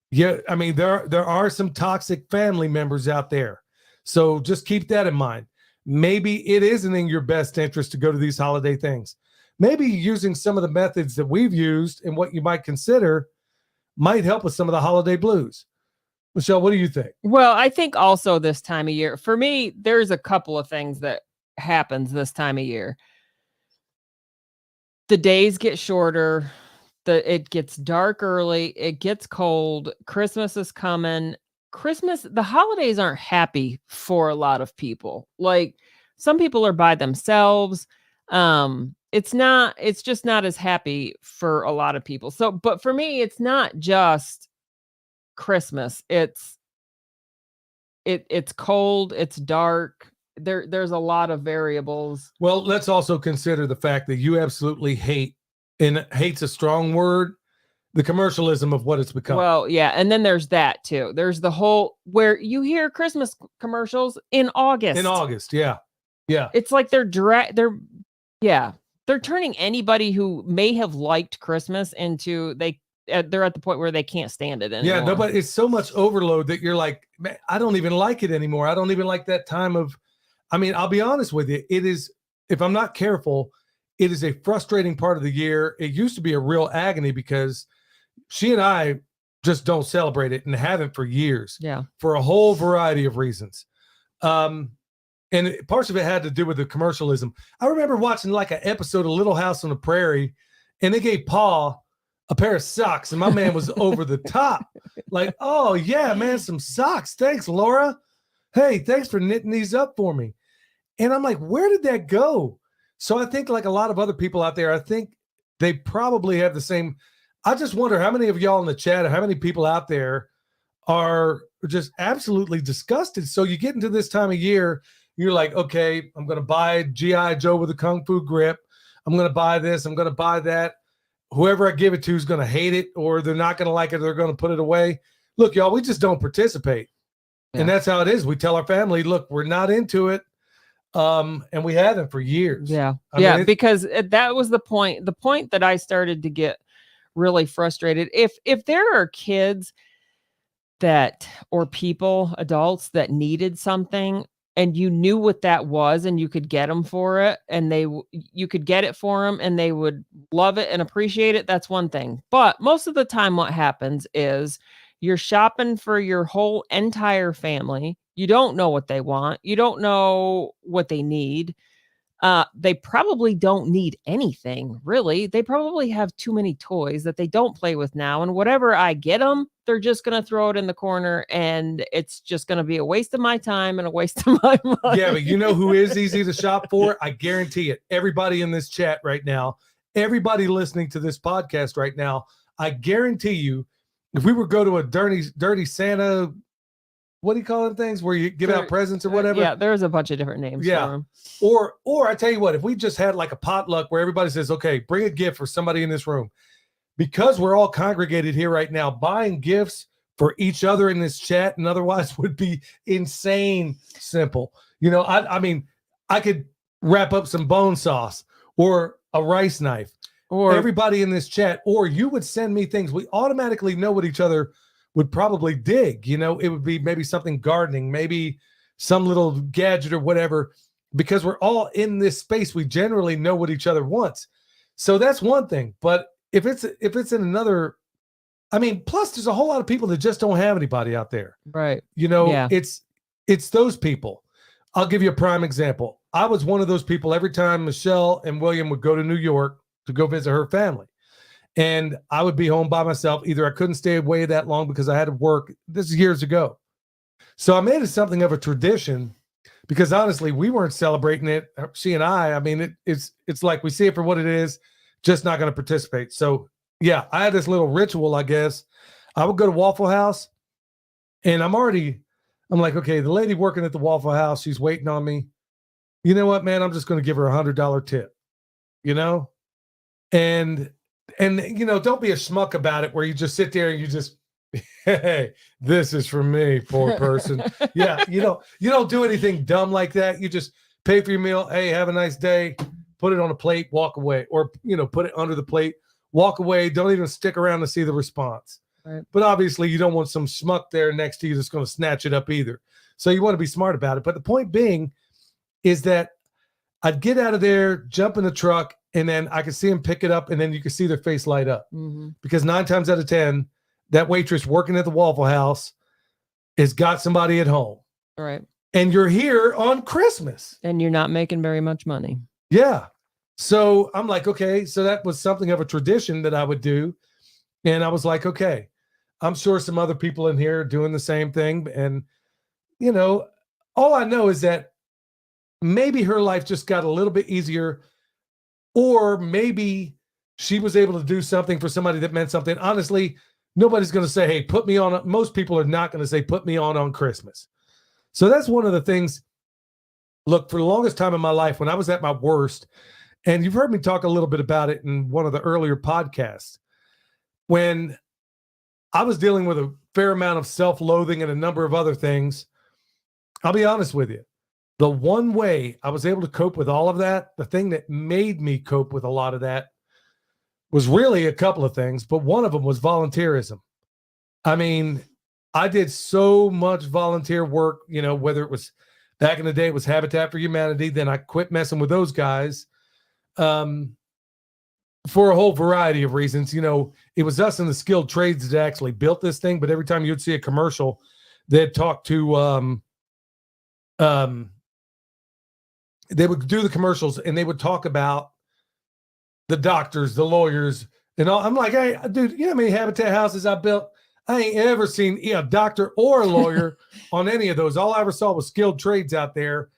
yeah, I mean, there are some toxic family members out there. So just keep that in mind. Maybe it isn't in your best interest to go to these holiday things. Maybe using some of the methods that we've used and what you might consider might help with some of the holiday blues. Michelle, what do you think? Well, I think also this time of year, for me, there's a couple of things that happens this time of year. The days get shorter. It gets dark early. It gets cold. Christmas is coming. The holidays aren't happy for a lot of people. Like, some people are by themselves. It's just not as happy for a lot of people. So, but for me, it's not just Christmas. It's cold. It's dark. There's a lot of variables. Well, let's also consider the fact that you absolutely hate, and hate's a strong word, the commercialism of what it's become. Well, yeah. And then there's that too. There's the whole, where you hear Christmas commercials in August. Yeah. Yeah. It's like they're turning anybody who may have liked Christmas into, they're at the point where they can't stand it anymore. Yeah, nobody, it's so much overload that you're like, man, I don't even like it anymore. I don't even like that time of, I mean, I'll be honest with you. It is, if I'm not careful, it is a frustrating part of the year. It used to be a real agony because she and I just don't celebrate it and haven't for years. Yeah. For a whole variety of reasons. And parts of it had to do with the commercialism. I remember watching like an episode of Little House on the Prairie, and they gave Paul a pair of socks, and my man was over the top. Like, oh yeah, man, some socks. Thanks, Laura. Hey, thanks for knitting these up for me. And I'm like, where did that go? So I think, like a lot of other people out there, I think they probably have the same. I just wonder how many of y'all in the chat, or how many people out there are just absolutely disgusted. So you get into this time of year, you're like, okay, I'm going to buy G.I. Joe with a Kung Fu grip. I'm going to buy this. I'm going to buy that. Whoever I give it to is going to hate it, or they're not going to like it. They're going to put it away. Look, y'all, we just don't participate. Yeah. And that's how it is. We tell our family, look, we're not into it. And we haven't for years. Yeah. I mean, because that was the point that I started to get really frustrated. If there are kids or people, adults that needed something, and you knew what that was, and you could get them for it, and you could get it for them, and they would love it and appreciate it, that's one thing. But most of the time what happens is you're shopping for your whole entire family. You don't know what they want. You don't know what they need. They probably don't need anything, really. They probably have too many toys that they don't play with now. And whatever I get them, they're just going to throw it in the corner, and it's just going to be a waste of my time and a waste of my money. Yeah, but you know who is easy to shop for? I guarantee it. Everybody in this chat right now, everybody listening to this podcast right now, I guarantee you, if we were go to a dirty Santa, what do you call them things where you give out presents or whatever? Yeah, there's a bunch of different names for them. Or I tell you what, if we just had like a potluck where everybody says, okay, bring a gift for somebody in this room, because we're all congregated here right now, buying gifts for each other in this chat and otherwise would be insane simple. You know, I mean, I could wrap up some bone sauce or a rice knife, or everybody in this chat, or you would send me things. We automatically know what each other would probably dig. You know, it would be maybe something gardening, maybe some little gadget or whatever, because we're all in this space. We generally know what each other wants. So that's one thing. But if it's in another, I mean, plus there's a whole lot of people that just don't have anybody out there. Right. You know, it's those people. I'll give you a prime example. I was one of those people every time Michelle and William would go to New York to go visit her family. And I would be home by myself. Either I couldn't stay away that long because I had to work. This is years ago. So I made it something of a tradition because honestly, we weren't celebrating it. She and I mean, it's like we see it for what it is, just not going to participate. So yeah, I had this little ritual, I guess. I would go to Waffle House and I'm like, okay, the lady working at the Waffle House, she's waiting on me. You know what, man? I'm just going to give her $100 tip, you know? And, you know, don't be a schmuck about it where you just sit there and you just, hey, this is for me, poor person. Yeah. You don't do anything dumb like that. You just pay for your meal. Hey, have a nice day. Put it on a plate, walk away, or, you know, put it under the plate, walk away. Don't even stick around to see the response. Right. But obviously you don't want some schmuck there next to you that's going to snatch it up either. So you want to be smart about it. But the point being is that I'd get out of there, jump in the truck, and then I could see them pick it up, and then you could see their face light up. Mm-hmm. Because 9 times out of 10, that waitress working at the Waffle House has got somebody at home. All right. And you're here on Christmas. And you're not making very much money. Yeah. So I'm like, okay, so that was something of a tradition that I would do. And I was like, okay, I'm sure some other people in here are doing the same thing. And, you know, all I know is that maybe her life just got a little bit easier, or maybe she was able to do something for somebody that meant something. Honestly, nobody's going to say, hey, put me on. Most people are not going to say, put me on Christmas. So that's one of the things. Look, for the longest time in my life, when I was at my worst, and you've heard me talk a little bit about it in one of the earlier podcasts, when I was dealing with a fair amount of self-loathing and a number of other things, I'll be honest with you. The one way I was able to cope with all of that, the thing that made me cope with a lot of that, was really a couple of things, but one of them was volunteerism. I mean, I did so much volunteer work, you know, whether it was back in the day, it was Habitat for Humanity. Then I quit messing with those guys for a whole variety of reasons. You know, it was us in the skilled trades that actually built this thing, but every time you'd see a commercial, they'd talk to they would do the commercials and they would talk about the doctors, the lawyers, and all. I'm like, hey, dude, you know how many Habitat houses I built? I ain't ever seen a doctor or a lawyer on any of those. All I ever saw was skilled trades out there.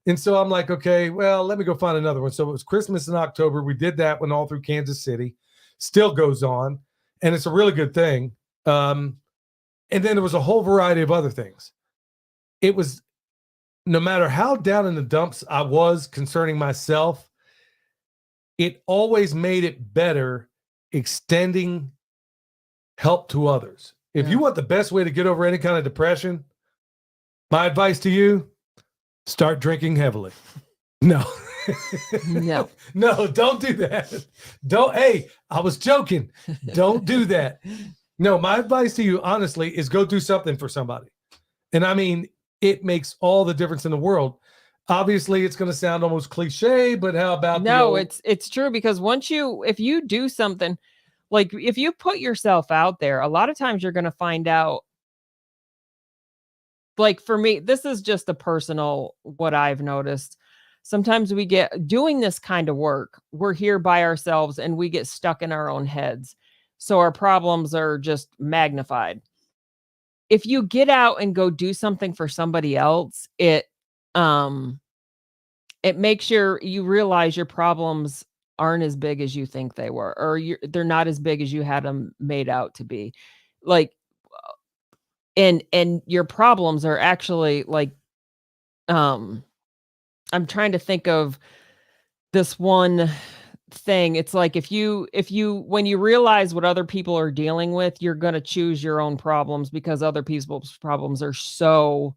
And so I'm like, okay, well, let me go find another one. So it was Christmas in October. We did that one all through Kansas City. Still goes on. And it's a really good thing. And then there was a whole variety of other things. It was, no matter how down in the dumps I was concerning myself, it always made it better extending help to others. If you want the best way to get over any kind of depression, my advice to you, start drinking heavily. No. No. No, don't do that. Hey, I was joking. Don't do that. No, my advice to you, honestly, is go do something for somebody. And I mean, it makes all the difference in the world. Obviously, it's going to sound almost cliche, but how about it's true, because if you do something, like if you put yourself out there, a lot of times you're going to find out. Like for me, this is just a personal, what I've noticed. Sometimes we get doing this kind of work. We're here by ourselves and we get stuck in our own heads. So our problems are just magnified. If you get out and go do something for somebody else, it makes you realize your problems aren't as big as you think they were, or they're not as big as you had them made out to be. Like, and your problems are actually like, I'm trying to think of this one thing. It's like if you when you realize what other people are dealing with, you're going to choose your own problems, because other people's problems are so,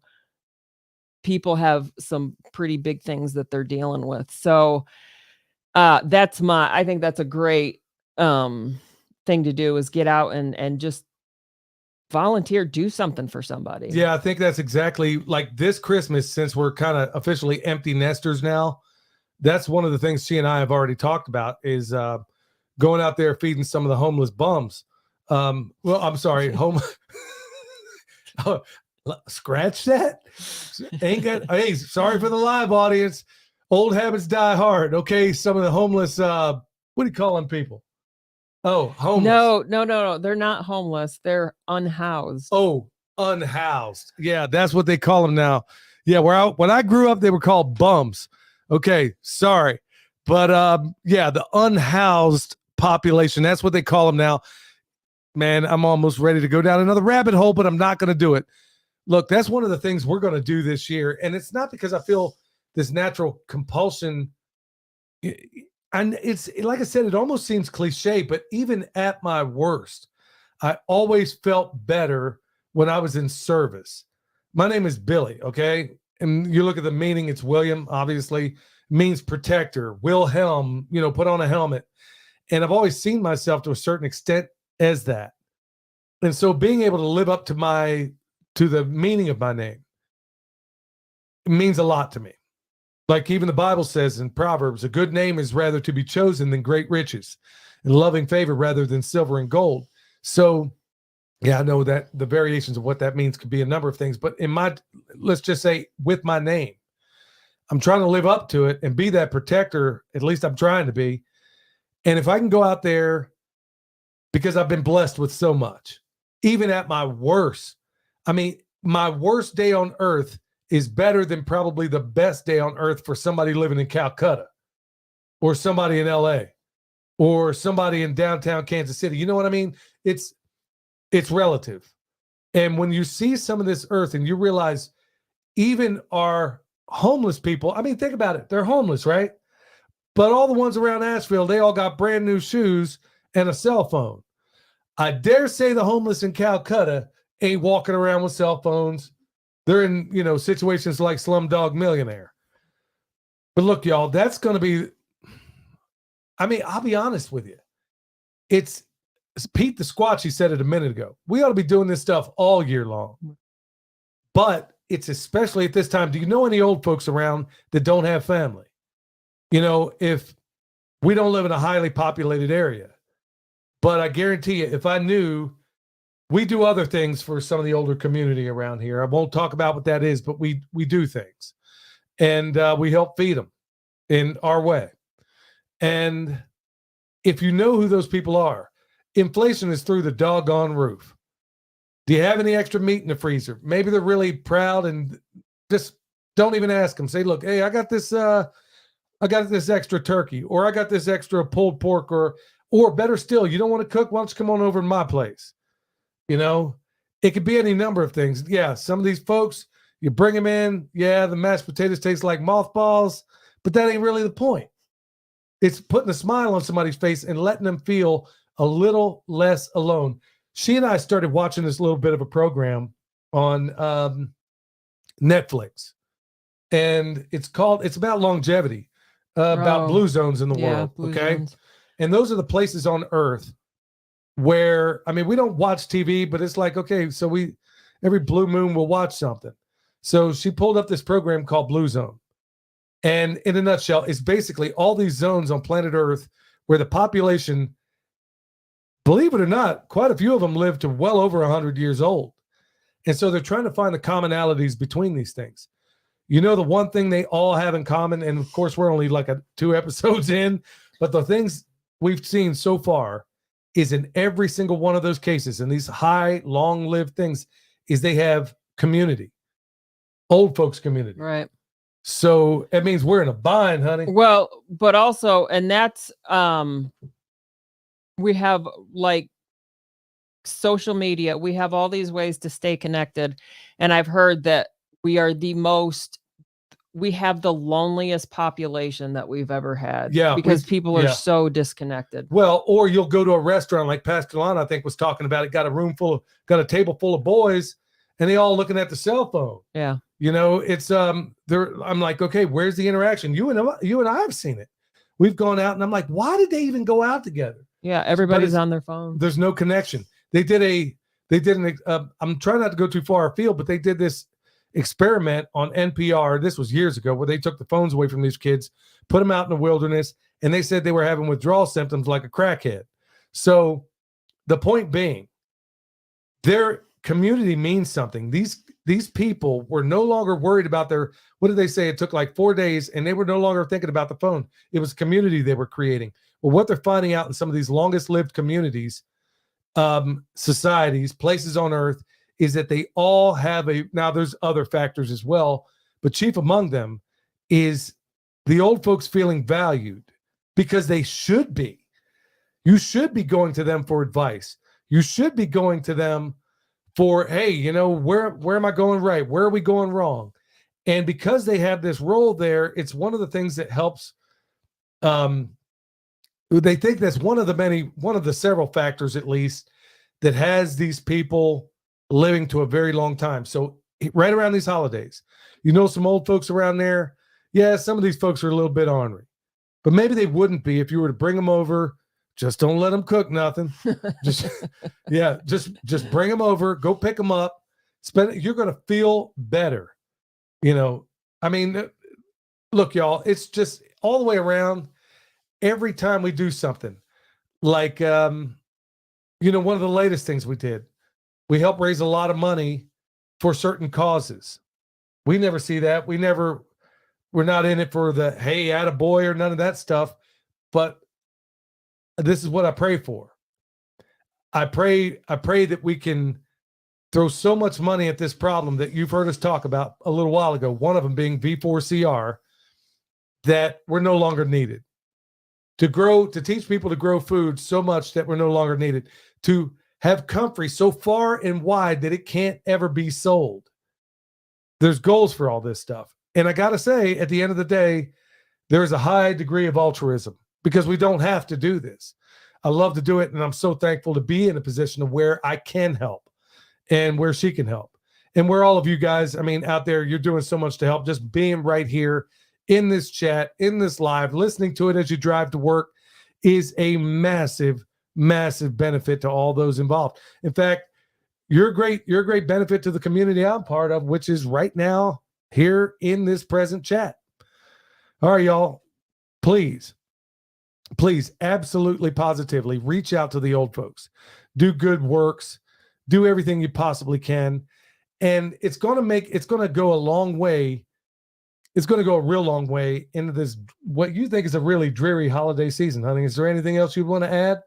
people have some pretty big things that they're dealing with. So I think that's a great thing to do, is get out and just volunteer, do something for somebody. Yeah, I think that's exactly like this Christmas, since we're kind of officially empty nesters now. That's one of the things she and I have already talked about, is going out there feeding some of the homeless bums. Well, I'm sorry, scratch that. Hey, sorry for the live audience. Old habits die hard. Okay, some of the homeless. What do you call them people? Oh, homeless. No. They're not homeless. They're unhoused. Oh, unhoused. Yeah, that's what they call them now. Yeah, when I grew up, they were called bums. Okay, sorry. But yeah, the unhoused population, that's what they call them now. Man, I'm almost ready to go down another rabbit hole, but I'm not going to do it. Look, that's one of the things we're going to do this year. And it's not because I feel this natural compulsion. And it's like I said, it almost seems cliche, but even at my worst, I always felt better when I was in service. My name is Billy, okay? And you look at the meaning, it's William, obviously, means protector. Wilhelm, put on a helmet. And I've always seen myself to a certain extent as that. And so being able to live up to the meaning of my name, it means a lot to me. Like even the Bible says in Proverbs, a good name is rather to be chosen than great riches, and loving favor rather than silver and gold. So yeah, I know that the variations of what that means could be a number of things, but let's just say with my name, I'm trying to live up to it and be that protector. At least I'm trying to be. And if I can go out there, because I've been blessed with so much, even at my worst, my worst day on earth is better than probably the best day on earth for somebody living in Calcutta or somebody in LA or somebody in downtown Kansas City. You know what I mean? It's relative. And when you see some of this earth and you realize even our homeless people, think about it. They're homeless, right? But all the ones around Asheville, they all got brand new shoes and a cell phone. I dare say the homeless in Calcutta ain't walking around with cell phones. They're in, situations like Slumdog Millionaire. But look, y'all, that's going to be, I'll be honest with you. It's Pete the Squatchy said it a minute ago. We ought to be doing this stuff all year long. But it's especially at this time. Do you know any old folks around that don't have family? If we don't live in a highly populated area. But I guarantee you, if I knew, we do other things for some of the older community around here. I won't talk about what that is, but we do things. And we help feed them in our way. And if you know who those people are, inflation is through the doggone roof. Do you have any extra meat in the freezer? Maybe they're really proud and just don't even ask them. Say, look, hey, I got this extra turkey, or I got this extra pulled pork, or better still, you don't want to cook? Why don't you come on over to my place? It could be any number of things. Yeah, some of these folks, you bring them in. Yeah, the mashed potatoes taste like mothballs, but that ain't really the point. It's putting a smile on somebody's face and letting them feel a little less alone. She and I started watching this little bit of a program on Netflix, and it's about longevity, about blue zones in the world. Okay. Zones. And those are the places on earth where, we don't watch TV, but it's like, okay, so every blue moon we'll watch something. So she pulled up this program called Blue Zone. And in a nutshell, it's basically all these zones on planet Earth where the population, believe it or not, quite a few of them live to well over 100 years old. And so they're trying to find the commonalities between these things. The one thing they all have in common, and of course we're only like 2 episodes in, but the things we've seen so far is in every single one of those cases, and these high, long-lived things, is they have community, old folks community. Right. So it means we're in a bind, honey. Well, but also, and that's we have like social media. We have all these ways to stay connected, and I've heard that we have the loneliest population that we've ever had. Yeah, because people are yeah. so disconnected. Well, or you'll go to a restaurant like Pastor Lon, I think, was talking about it, got a table full of boys, and they all looking at the cell phone. Yeah. It's I'm like, okay, where's the interaction? You and I have seen it. We've gone out, and I'm like, why did they even go out together? Yeah, everybody's on their phone. There's no connection. They did I'm trying not to go too far afield, but they did this experiment on NPR. This was years ago, where they took the phones away from these kids, put them out in the wilderness, and they said they were having withdrawal symptoms like a crackhead. So the point being, their community means something. These people were no longer worried about what did they say? It took like 4 days, and they were no longer thinking about the phone. It was community they were creating. Well, what they're finding out in some of these longest lived communities, societies, places on earth, is that they all have now there's other factors as well, but chief among them is the old folks feeling valued, because they should be. You should be going to them for advice. You should be going to them for, hey, where am I going right? Where are we going wrong? And because they have this role there, it's one of the things that helps. They think that's one of the several factors, at least, that has these people living to a very long time. So right around these holidays, some old folks around there. Yeah, some of these folks are a little bit ornery, but maybe they wouldn't be if you were to bring them over. Just don't let them cook nothing. just bring them over, go pick them up, you're going to feel better. I mean, look, y'all, it's just all the way around. Every time we do something like, one of the latest things we did, we helped raise a lot of money for certain causes. We never see that. We're not in it for the, hey, attaboy or none of that stuff. But this is what I pray for. I pray that we can throw so much money at this problem that you've heard us talk about a little while ago, one of them being V4CR, that we're no longer needed. To teach people to grow food so much that we're no longer needed. To have comfrey so far and wide that it can't ever be sold. There's goals for all this stuff. And I got to say, at the end of the day, there's a high degree of altruism, because we don't have to do this. I love to do it, and I'm so thankful to be in a position of where I can help and where she can help. And where all of you guys, out there, you're doing so much to help. Just being right here in this chat, in this live, listening to it as you drive to work is a massive, massive benefit to all those involved. In fact, you're a great benefit to the community I'm part of, which is right now here in this present chat. All right, y'all, please, absolutely, positively reach out to the old folks, do good works, do everything you possibly can. And it's going to go a long way. It's going to go a real long way into this, what you think is a really dreary holiday season, honey. Is there anything else you'd want to add?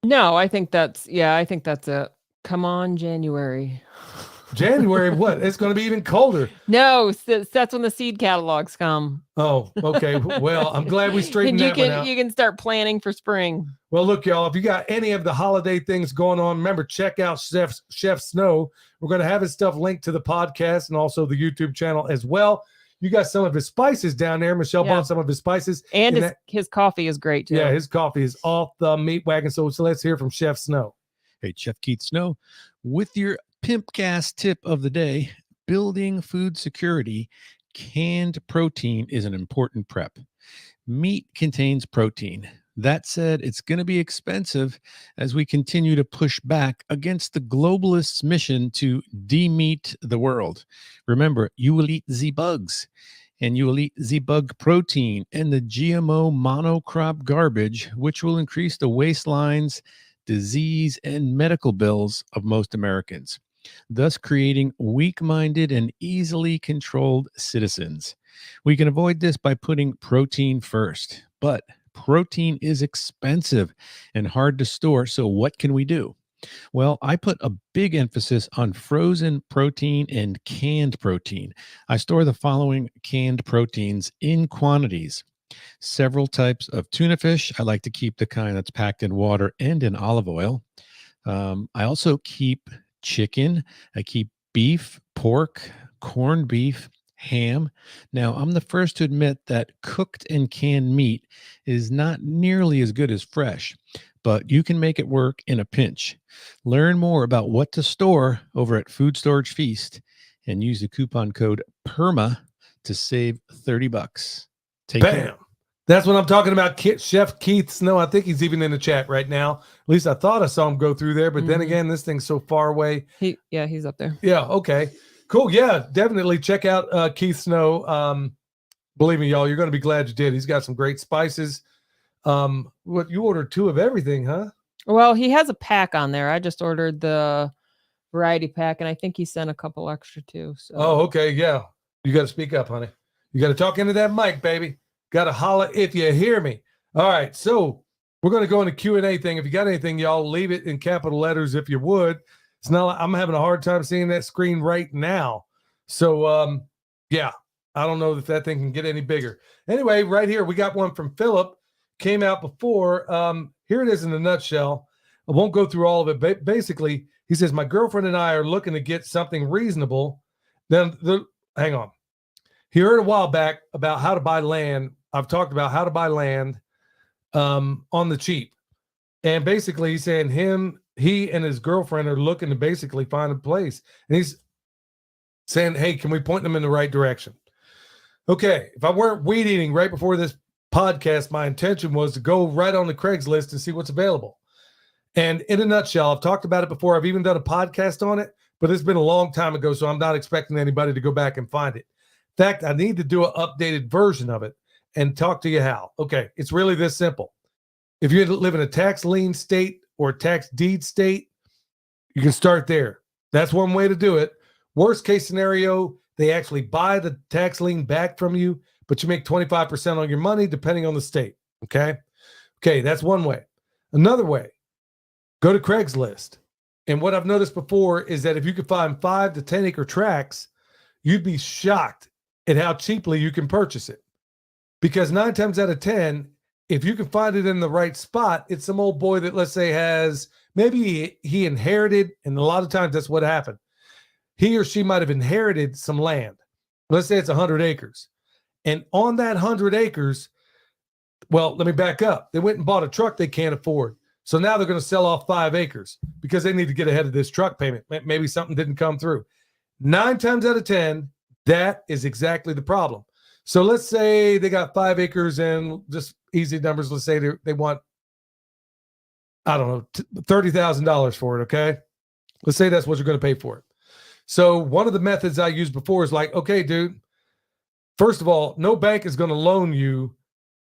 No, I think that's it. Come on, January. January, what? It's going to be even colder. No, that's when the seed catalogs come. Oh, okay. Well, I'm glad we straightened that one out. You can start planning for spring. Well, look, y'all, if you got any of the holiday things going on, remember, check out Chef Snow. We're going to have his stuff linked to the podcast and also the YouTube channel as well. You got some of his spices down there. Michelle bought some of his spices. And his coffee is great, too. Yeah, his coffee is off the meat wagon. So let's hear from Chef Snow. Hey, Chef Keith Snow, with your Pimpcast tip of the day, building food security, canned protein is an important prep. Meat contains protein. That said, it's going to be expensive as we continue to push back against the globalists' mission to de-meat the world. Remember, you will eat the bugs, and you will eat the bug protein and the GMO monocrop garbage, which will increase the waistlines, disease, and medical bills of most Americans, thus creating weak-minded and easily controlled citizens. We can avoid this by putting protein first, but protein is expensive and hard to store, so what can we do? Well, I put a big emphasis on frozen protein and canned protein. I store the following canned proteins in quantities: several types of tuna fish. I like to keep the kind that's packed in water and in olive oil. I also keep chicken. I keep beef, pork, corned beef, ham. Now, I'm the first to admit that cooked and canned meat is not nearly as good as fresh, but you can make it work in a pinch. Learn more about what to store over at Food Storage Feast and use the coupon code PERMA to save $30. Take Bam. care. That's what I'm talking about. Chef Keith Snow. I think he's even in the chat right now. At least I thought I saw him go through there, but then again, this thing's so far away. He's up there. Yeah. Okay. Cool. Yeah. Definitely check out Keith Snow. Believe me, y'all, you're going to be glad you did. He's got some great spices. What you ordered 2 of everything, huh? Well, he has a pack on there. I just ordered the variety pack, and I think he sent a couple extra too. So. Oh, okay. Yeah. You got to speak up, honey. You got to talk into that mic, baby. Got to holler if you hear me. All right. So we're going to go into Q&A thing. If you got anything, y'all leave it in capital letters if you would. It's not, I'm having a hard time seeing that screen right now. So, yeah, I don't know if that thing can get any bigger. Anyway, right here, we got one from Philip. Came out before. Here it is in a nutshell. I won't go through all of it. But basically, he says, my girlfriend and I are looking to get something reasonable. Hang on. He heard a while back about how to buy land. I've talked about how to buy land on the cheap. And basically he's saying he and his girlfriend are looking to basically find a place. And he's saying, hey, can we point them in the right direction? Okay. If I weren't weed eating right before this podcast, my intention was to go right on the Craigslist and see what's available. And in a nutshell, I've talked about it before. I've even done a podcast on it, but it's been a long time ago, so I'm not expecting anybody to go back and find it. In fact, I need to do an updated version of it and talk to you how. Okay, it's really this simple. If you live in a tax lien state or a tax deed state, you can start there. That's one way to do it. Worst case scenario, they actually buy the tax lien back from you, but you make 25% on your money depending on the state. Okay, that's one way. Another way, go to Craigslist. And what I've noticed before is that if you could find 5 to 10 acre tracts, you'd be shocked at how cheaply you can purchase it. Because 9 times out of 10, if you can find it in the right spot, it's some old boy that, let's say, has maybe he inherited, and a lot of times that's what happened. He or she might have inherited some land. Let's say it's 100 acres. And on that 100 acres, well, let me back up. They went and bought a truck they can't afford. So now they're going to sell off 5 acres because they need to get ahead of this truck payment. Maybe something didn't come through. 9 times out of 10, that is exactly the problem. So let's say they got 5 acres and just easy numbers. Let's say they want, I don't know, $30,000 for it. Okay. Let's say that's what you're going to pay for it. So one of the methods I used before is like, okay, dude, first of all, no bank is going to loan you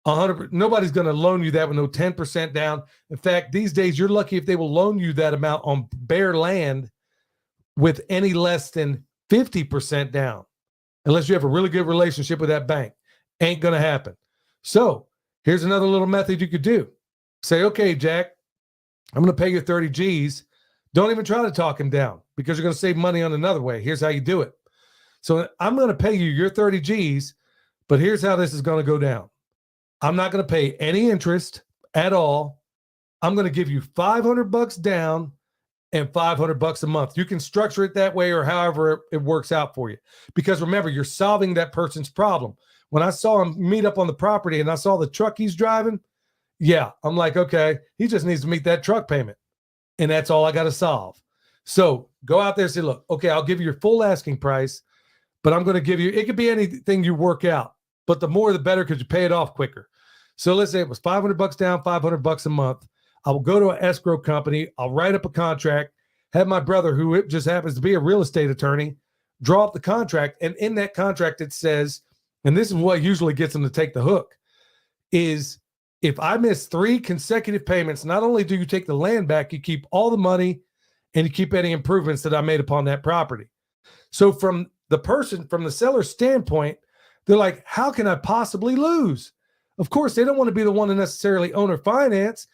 100. Nobody's going to loan you that with no 10% down. In fact, these days you're lucky if they will loan you that amount on bare land with any less than 50% down. Unless you have a really good relationship with that bank. Ain't going to happen. So here's another little method you could do. Say, okay, Jack, I'm going to pay you 30 G's. Don't even try to talk him down because you're going to save money on another way. Here's how you do it. So I'm going to pay you your 30 G's, but here's how this is going to go down. I'm not going to pay any interest at all. I'm going to give you $500 down and $500 a month. You can structure it that way or however it works out for you. Because remember, you're solving that person's problem. When I saw him meet up on the property and I saw the truck he's driving, yeah, I'm like, okay, he just needs to meet that truck payment. And that's all I got to solve. So go out there and say, look, okay, I'll give you your full asking price, but I'm going to give you, it could be anything you work out, but the more the better because you pay it off quicker. So let's say it was $500 down, $500 a month. I will go to an escrow company. I'll write up a contract, have my brother, who just happens to be a real estate attorney, draw up the contract. And in that contract, it says, and this is what usually gets them to take the hook, is if I miss 3 consecutive payments, not only do you take the land back, you keep all the money and you keep any improvements that I made upon that property. So from the seller's standpoint, they're like, how can I possibly lose? Of course, they don't want to be the one to necessarily own or finance,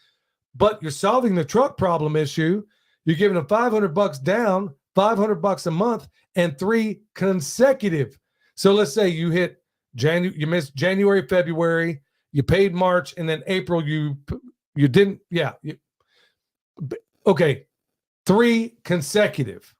but you're solving the truck problem issue. You're giving them $500 down, $500 a month, and 3 consecutive. So let's say you hit you missed January, February, you paid March, and then April you didn't. Yeah. Okay. 3 consecutive.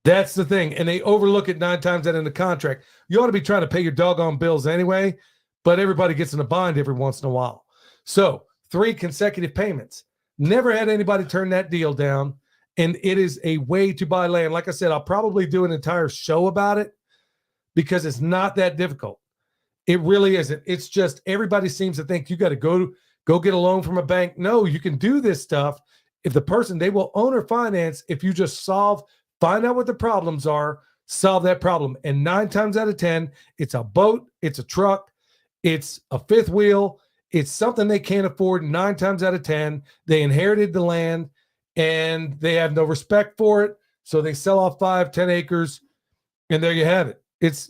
That's the thing. And they overlook it 9 times out in the contract. You ought to be trying to pay your doggone bills anyway, but everybody gets in a bind every once in a while. So 3 consecutive payments. Never had anybody turn that deal down. And it is a way to buy land. Like I said, I'll probably do an entire show about it because it's not that difficult. It really isn't. It's just everybody seems to think you got to go get a loan from a bank. No, you can do this stuff. If the person, they will own or finance if you just find out what the problems are, solve that problem. And 9 times out of 10, it's a boat, it's a truck, it's a fifth wheel, it's something they can't afford. 9 times out of 10, they inherited the land and they have no respect for it. So they sell off 5-10 acres and there you have it.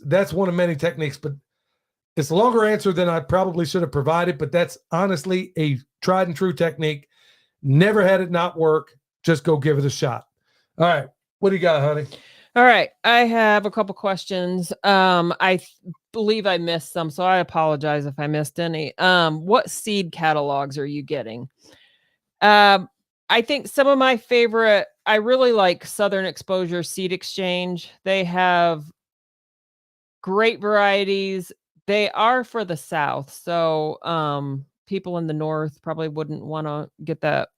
That's one of many techniques, but it's a longer answer than I probably should have provided, but that's honestly a tried and true technique. Never had it not work. Just go give it a shot. All right. What do you got, honey? All right. I have a couple questions. I believe I missed some, so I apologize if I missed any. What seed catalogs are you getting? I think some of my favorite, I really like Southern Exposure Seed Exchange. They have great varieties. They are for the South, so people in the North probably wouldn't want to get that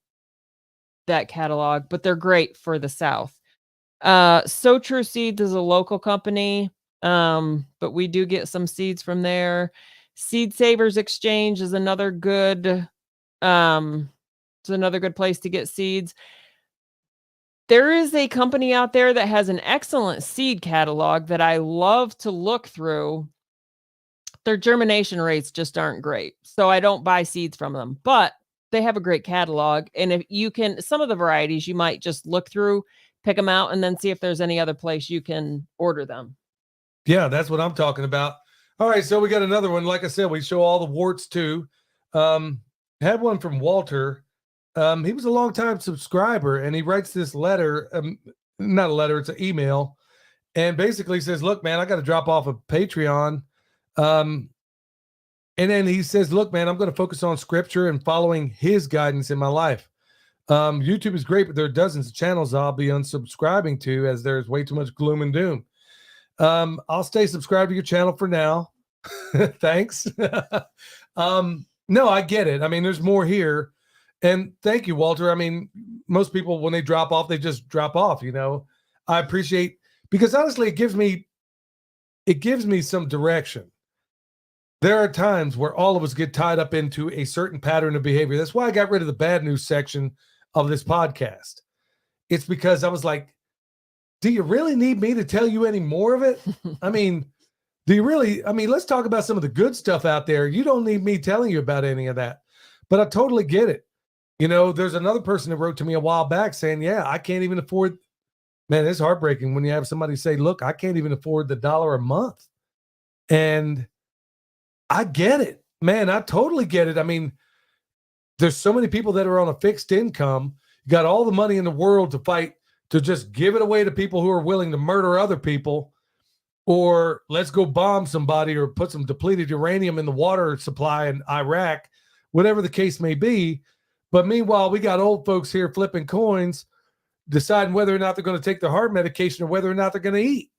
catalog, but they're great for the South. So True Seeds is a local company, but we do get some seeds from there. Seed Savers Exchange is another good place to get seeds. There is a company out there that has an excellent seed catalog that I love to look through. Their germination rates just aren't great, so I don't buy seeds from them, but they have a great catalog. And if you can, some of the varieties you might just look through, pick them out, and then see if there's any other place you can order them. Yeah, that's what I'm talking about. All right, so we got another one. Like I said, we show all the warts too. Had one from Walter. He was a longtime subscriber, and he writes this letter, not a letter, it's an email, and basically says, look, man, I got to drop off of Patreon. And then he says, look, man, I'm going to focus on scripture and following his guidance in my life. YouTube is great, but there are dozens of channels I'll be unsubscribing to as there's way too much gloom and doom. I'll stay subscribed to your channel for now. Thanks. No, I get it. I mean, there's more here. And thank you, Walter. I mean, most people, when they drop off, they just drop off, you know. I appreciate, because honestly, it gives me some direction. There are times where all of us get tied up into a certain pattern of behavior. That's why I got rid of the bad news section of this podcast. It's because I was like, do you really need me to tell you any more of it? I mean, let's talk about some of the good stuff out there. You don't need me telling you about any of that. But I totally get it. You know, there's another person that wrote to me a while back saying, yeah, I can't even afford. Man, it's heartbreaking when you have somebody say, look, I can't even afford the $1 a month. And I get it, man. I totally get it. I mean, there's so many people that are on a fixed income, you got all the money in the world to fight, to just give it away to people who are willing to murder other people, or let's go bomb somebody or put some depleted uranium in the water supply in Iraq, whatever the case may be. But meanwhile, we got old folks here flipping coins, deciding whether or not they're going to take their heart medication or whether or not they're going to eat.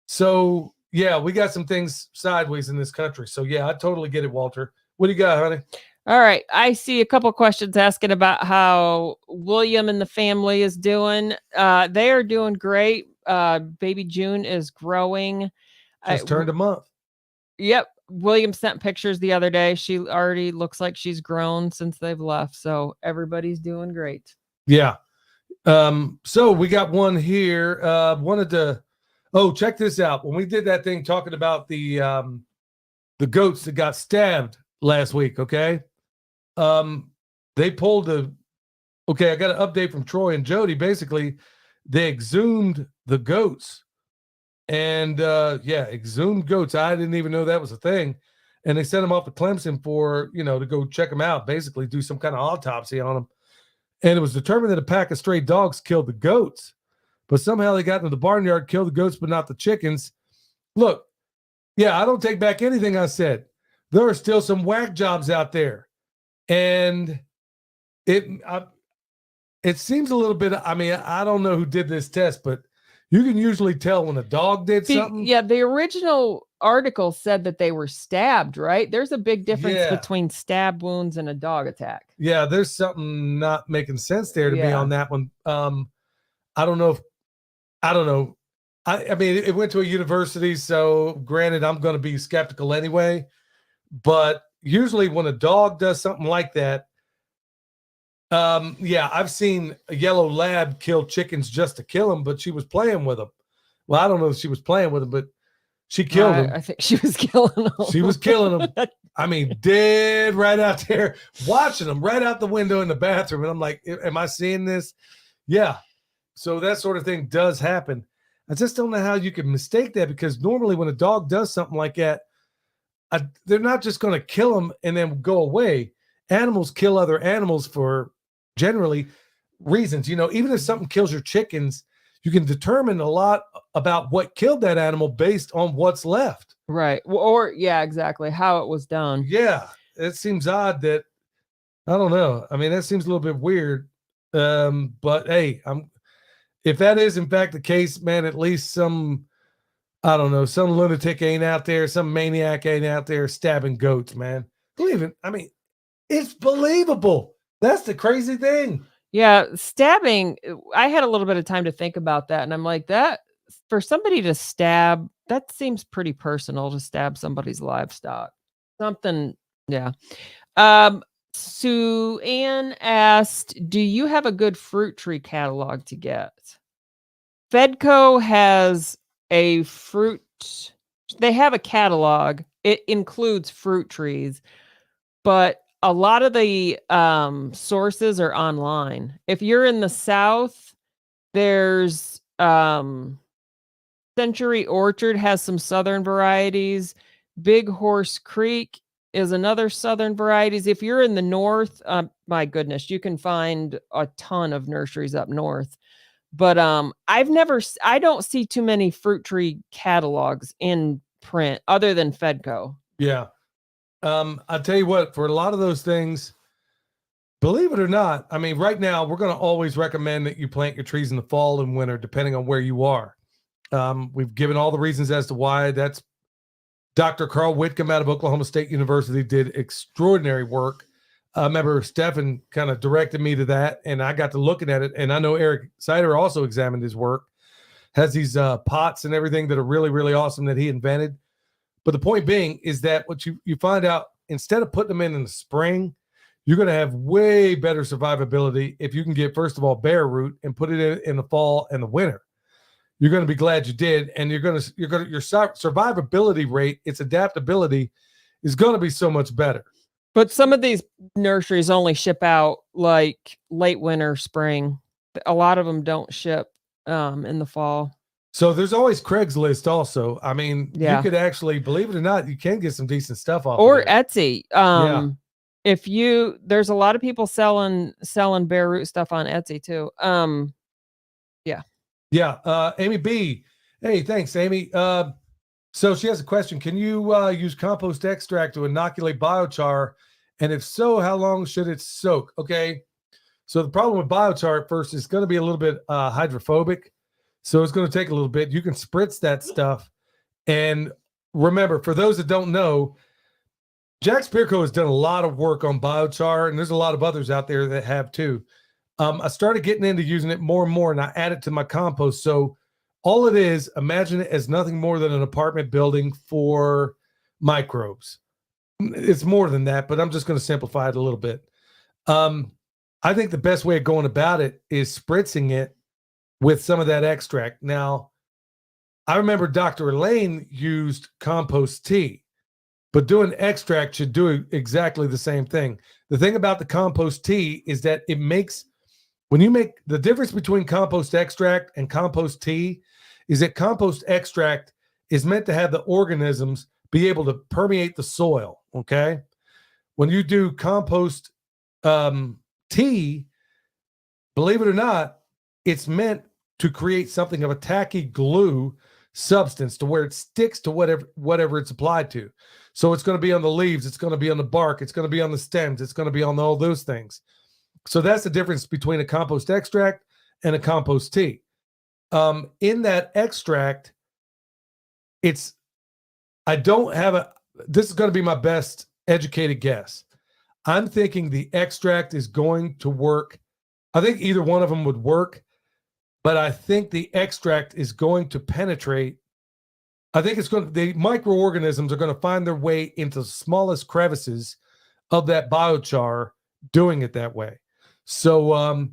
So, yeah, we got some things sideways in this country. So, yeah, I totally get it, Walter. What do you got, honey? All right. I see a couple questions asking about how William and the family is doing. They are doing great. Baby June is growing. Just turned a month. Yep. William sent pictures the other day. She already looks like she's grown since they've left. So everybody's doing great. Yeah. So we got one here. Check this out. When we did that thing talking about the goats that got stabbed last week, okay? They pulled I got an update from Troy and Jody. Basically, they exhumed the goats. And exhumed goats. I didn't even know that was a thing. And they sent them off to Clemson for, to go check them out, basically do some kind of autopsy on them. And it was determined that a pack of stray dogs killed the goats, but somehow they got into the barnyard, killed the goats, but not the chickens. Look, yeah, I don't take back anything I said. There are still some whack jobs out there. And it seems a little bit, I mean, I don't know who did this test, but you can usually tell when a dog did something. Yeah, the original article said that they were stabbed, right? There's a big difference between stab wounds and a dog attack. Yeah, there's something not making sense there to me on that one. I don't know. I mean, it went to a university, so granted, I'm going to be skeptical anyway. But usually when a dog does something like that, yeah, I've seen a yellow lab kill chickens just to kill them, but she was playing with them. Well, I don't know if she was playing with them, but she killed them. I think she was killing them. She was killing them. I mean, dead right out there, watching them right out the window in the bathroom. And I'm like, am I seeing this? Yeah. So that sort of thing does happen. I just don't know how you can mistake that, because normally when a dog does something like that, they're not just going to kill them and then go away. Animals kill other animals for generally reasons. You know, even if something kills your chickens, you can determine a lot about what killed that animal based on what's left. Right. Or yeah, exactly. How it was done. Yeah. It seems odd that, I don't know. I mean, that seems a little bit weird. But hey, if that is in fact the case, man, at least some lunatic ain't out there, some maniac ain't out there stabbing goats, man. I mean, it's believable. That's the crazy thing. Yeah, stabbing, I had a little bit of time to think about that, and I'm like, that for somebody to stab, that seems pretty personal, to stab somebody's livestock. Something, yeah. Sue Ann asked, do you have a good fruit tree catalog to get? Fedco has they have a catalog. It includes fruit trees, but a lot of the sources are online. If you're in the South, there's Century Orchard has some Southern varieties. Big Horse Creek is another Southern varieties. If you're in the North, my goodness, you can find a ton of nurseries up North. But I don't see too many fruit tree catalogs in print other than Fedco. Yeah. I'll tell you what, for a lot of those things, believe it or not, I mean, right now we're going to always recommend that you plant your trees in the fall and winter, depending on where you are. We've given all the reasons as to why. That's Dr. Carl Whitcomb out of Oklahoma State University did extraordinary work. I remember Stefan kind of directed me to that, and I got to looking at it. And I know Eric Sider also examined his work, has these pots and everything that are really, really awesome that he invented. But the point being is that what you find out, instead of putting them in the spring, you're going to have way better survivability if you can get, first of all, bare root and put it in the fall and the winter. You're going to be glad you did, and your survivability rate, its adaptability, is going to be so much better. But some of these nurseries only ship out like late winter, spring. A lot of them don't ship in the fall. So there's always Craigslist also. I mean, you could actually, believe it or not, you can get some decent stuff off or of there. Etsy. There's a lot of people selling bare root stuff on Etsy too. Amy B. Hey, thanks, Amy. So she has a question. Can you use compost extract to inoculate biochar? And if so, how long should it soak? Okay. So the problem with biochar at first is going to be a little bit hydrophobic. So it's going to take a little bit. You can spritz that stuff. And remember, for those that don't know, Jack Spirko has done a lot of work on biochar, and there's a lot of others out there that have too. I started getting into using it more and more, and I add it to my compost. So all it is, imagine it as nothing more than an apartment building for microbes. It's more than that, but I'm just going to simplify it a little bit. I think the best way of going about it is spritzing it with some of that extract. Now, I remember Dr. Elaine used compost tea, but doing extract should do exactly the same thing. The thing about the compost tea is that it makes, when you make the difference between compost extract and compost tea, is that compost extract is meant to have the organisms be able to permeate the soil. Okay. When you do compost tea, believe it or not, it's meant to create something of a tacky glue substance to where it sticks to whatever it's applied to. So it's going to be on the leaves, it's going to be on the bark, it's going to be on the stems, it's going to be on all those things. So that's the difference between a compost extract and a compost tea. In that extract, this is going to be my best educated guess. I'm thinking the extract is going to work. I think either one of them would work, but I think the extract is going to penetrate. I think the microorganisms are going to find their way into the smallest crevices of that biochar doing it that way. So,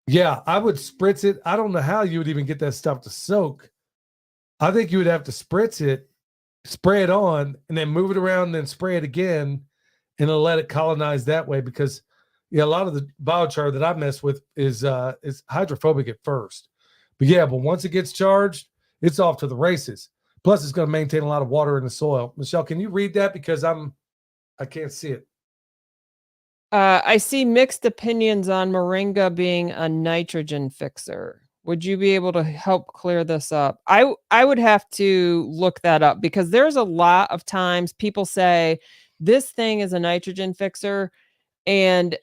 yeah, I would spritz it. I don't know how you would even get that stuff to soak. I think you would have to spritz it, spray it on, and then move it around and then spray it again and then let it colonize that way because a lot of the biochar that I mess with is hydrophobic at first. But once it gets charged, it's off to the races. Plus, it's going to maintain a lot of water in the soil. Michelle, can you read that? Because I can't see it. I see mixed opinions on moringa being a nitrogen fixer. Would you be able to help clear this up? I would have to look that up because there's a lot of times people say this thing is a nitrogen fixer, and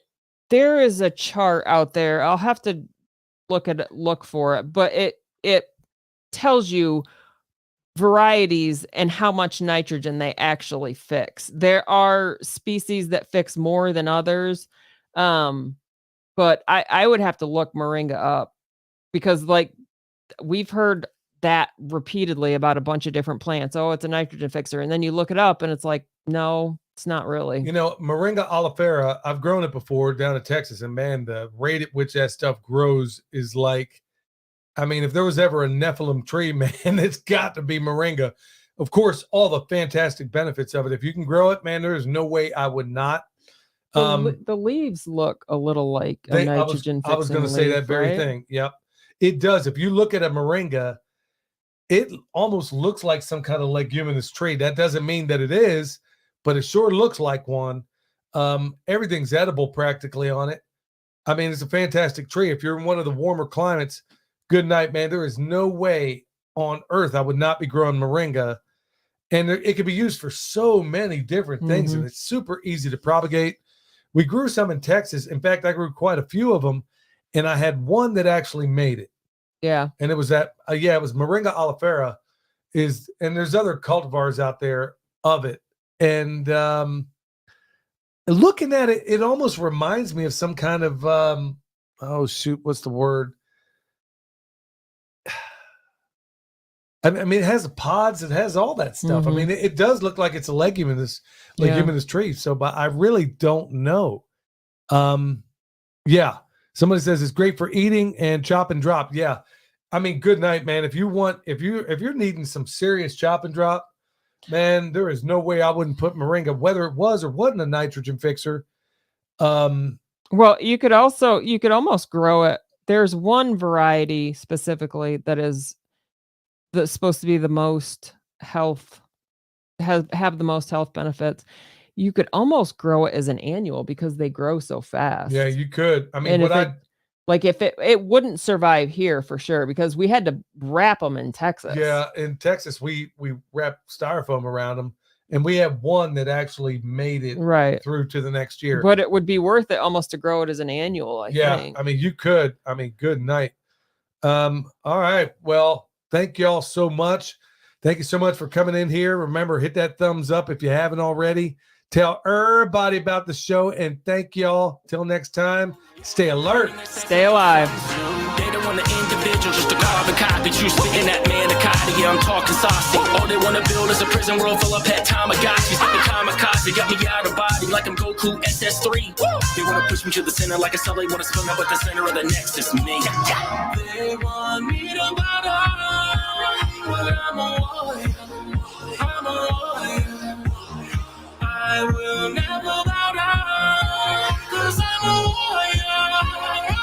there is a chart out there. I'll have to look for it, but it tells you varieties and how much nitrogen they actually fix. There are species that fix more than others. But I would have to look moringa up because like we've heard that repeatedly about a bunch of different plants. Oh, it's a nitrogen fixer. And then you look it up and it's like, no, it's not really. Moringa oleifera, I've grown it before down in Texas, and man, the rate at which that stuff grows is like, I mean, if there was ever a Nephilim tree, man, it's got to be moringa. Of course, all the fantastic benefits of it. If you can grow it, man, there is no way I would not. The leaves look a little like a nitrogen fixing. I was going to say that very thing. Yep. It does. If you look at a moringa, it almost looks like some kind of leguminous tree. That doesn't mean that it is, but it sure looks like one. Everything's edible practically on it. I mean, it's a fantastic tree. If you're in one of the warmer climates, good night, man. There is no way on earth I would not be growing moringa. And it could be used for so many different things, and it's super easy to propagate. We grew some in Texas. In fact, I grew quite a few of them, and I had one that actually made it. Yeah. And it was it was Moringa oleifera and there's other cultivars out there of it. And looking at it, it almost reminds me of some kind of, what's the word? I mean, it has pods, it has all that stuff. I mean, it does look like it's a leguminous tree. So, but I really don't know. Somebody says it's great for eating and chop and drop. Yeah. I mean, good night, man. If you're needing some serious chop and drop, man, there is no way I wouldn't put moringa, whether it was or wasn't a nitrogen fixer. Well, you could almost grow it. There's one variety specifically that's supposed to be the most health, have the most health benefits. You could almost grow it as an annual because they grow so fast. Yeah, you could. I mean, if it wouldn't survive here for sure because we had to wrap them in Texas. Yeah, in Texas we wrapped styrofoam around them, and we have one that actually made it through to the next year. But it would be worth it almost to grow it as an annual. I think. I mean, you could. I mean, good night. All right. Well, thank you all so much. Thank you so much for coming in here. Remember, hit that thumbs up if you haven't already. Tell everybody about the show, and thank y'all. Till next time, stay alert. Stay alive. They don't want an individual, just a carbon copy. You spitting that manicotti, yeah, I'm talking saucy. All they want to build is a prison world full of pet Tamagotchis. Like a kamikaze, got me out of body like I'm Goku SS3. They want to push me to the center like a cell. They want to spin up at the center of the nexus, me. They want me to bow down, but I'm a warrior. I'm a warrior. I will never bow down, 'cause I'm a warrior.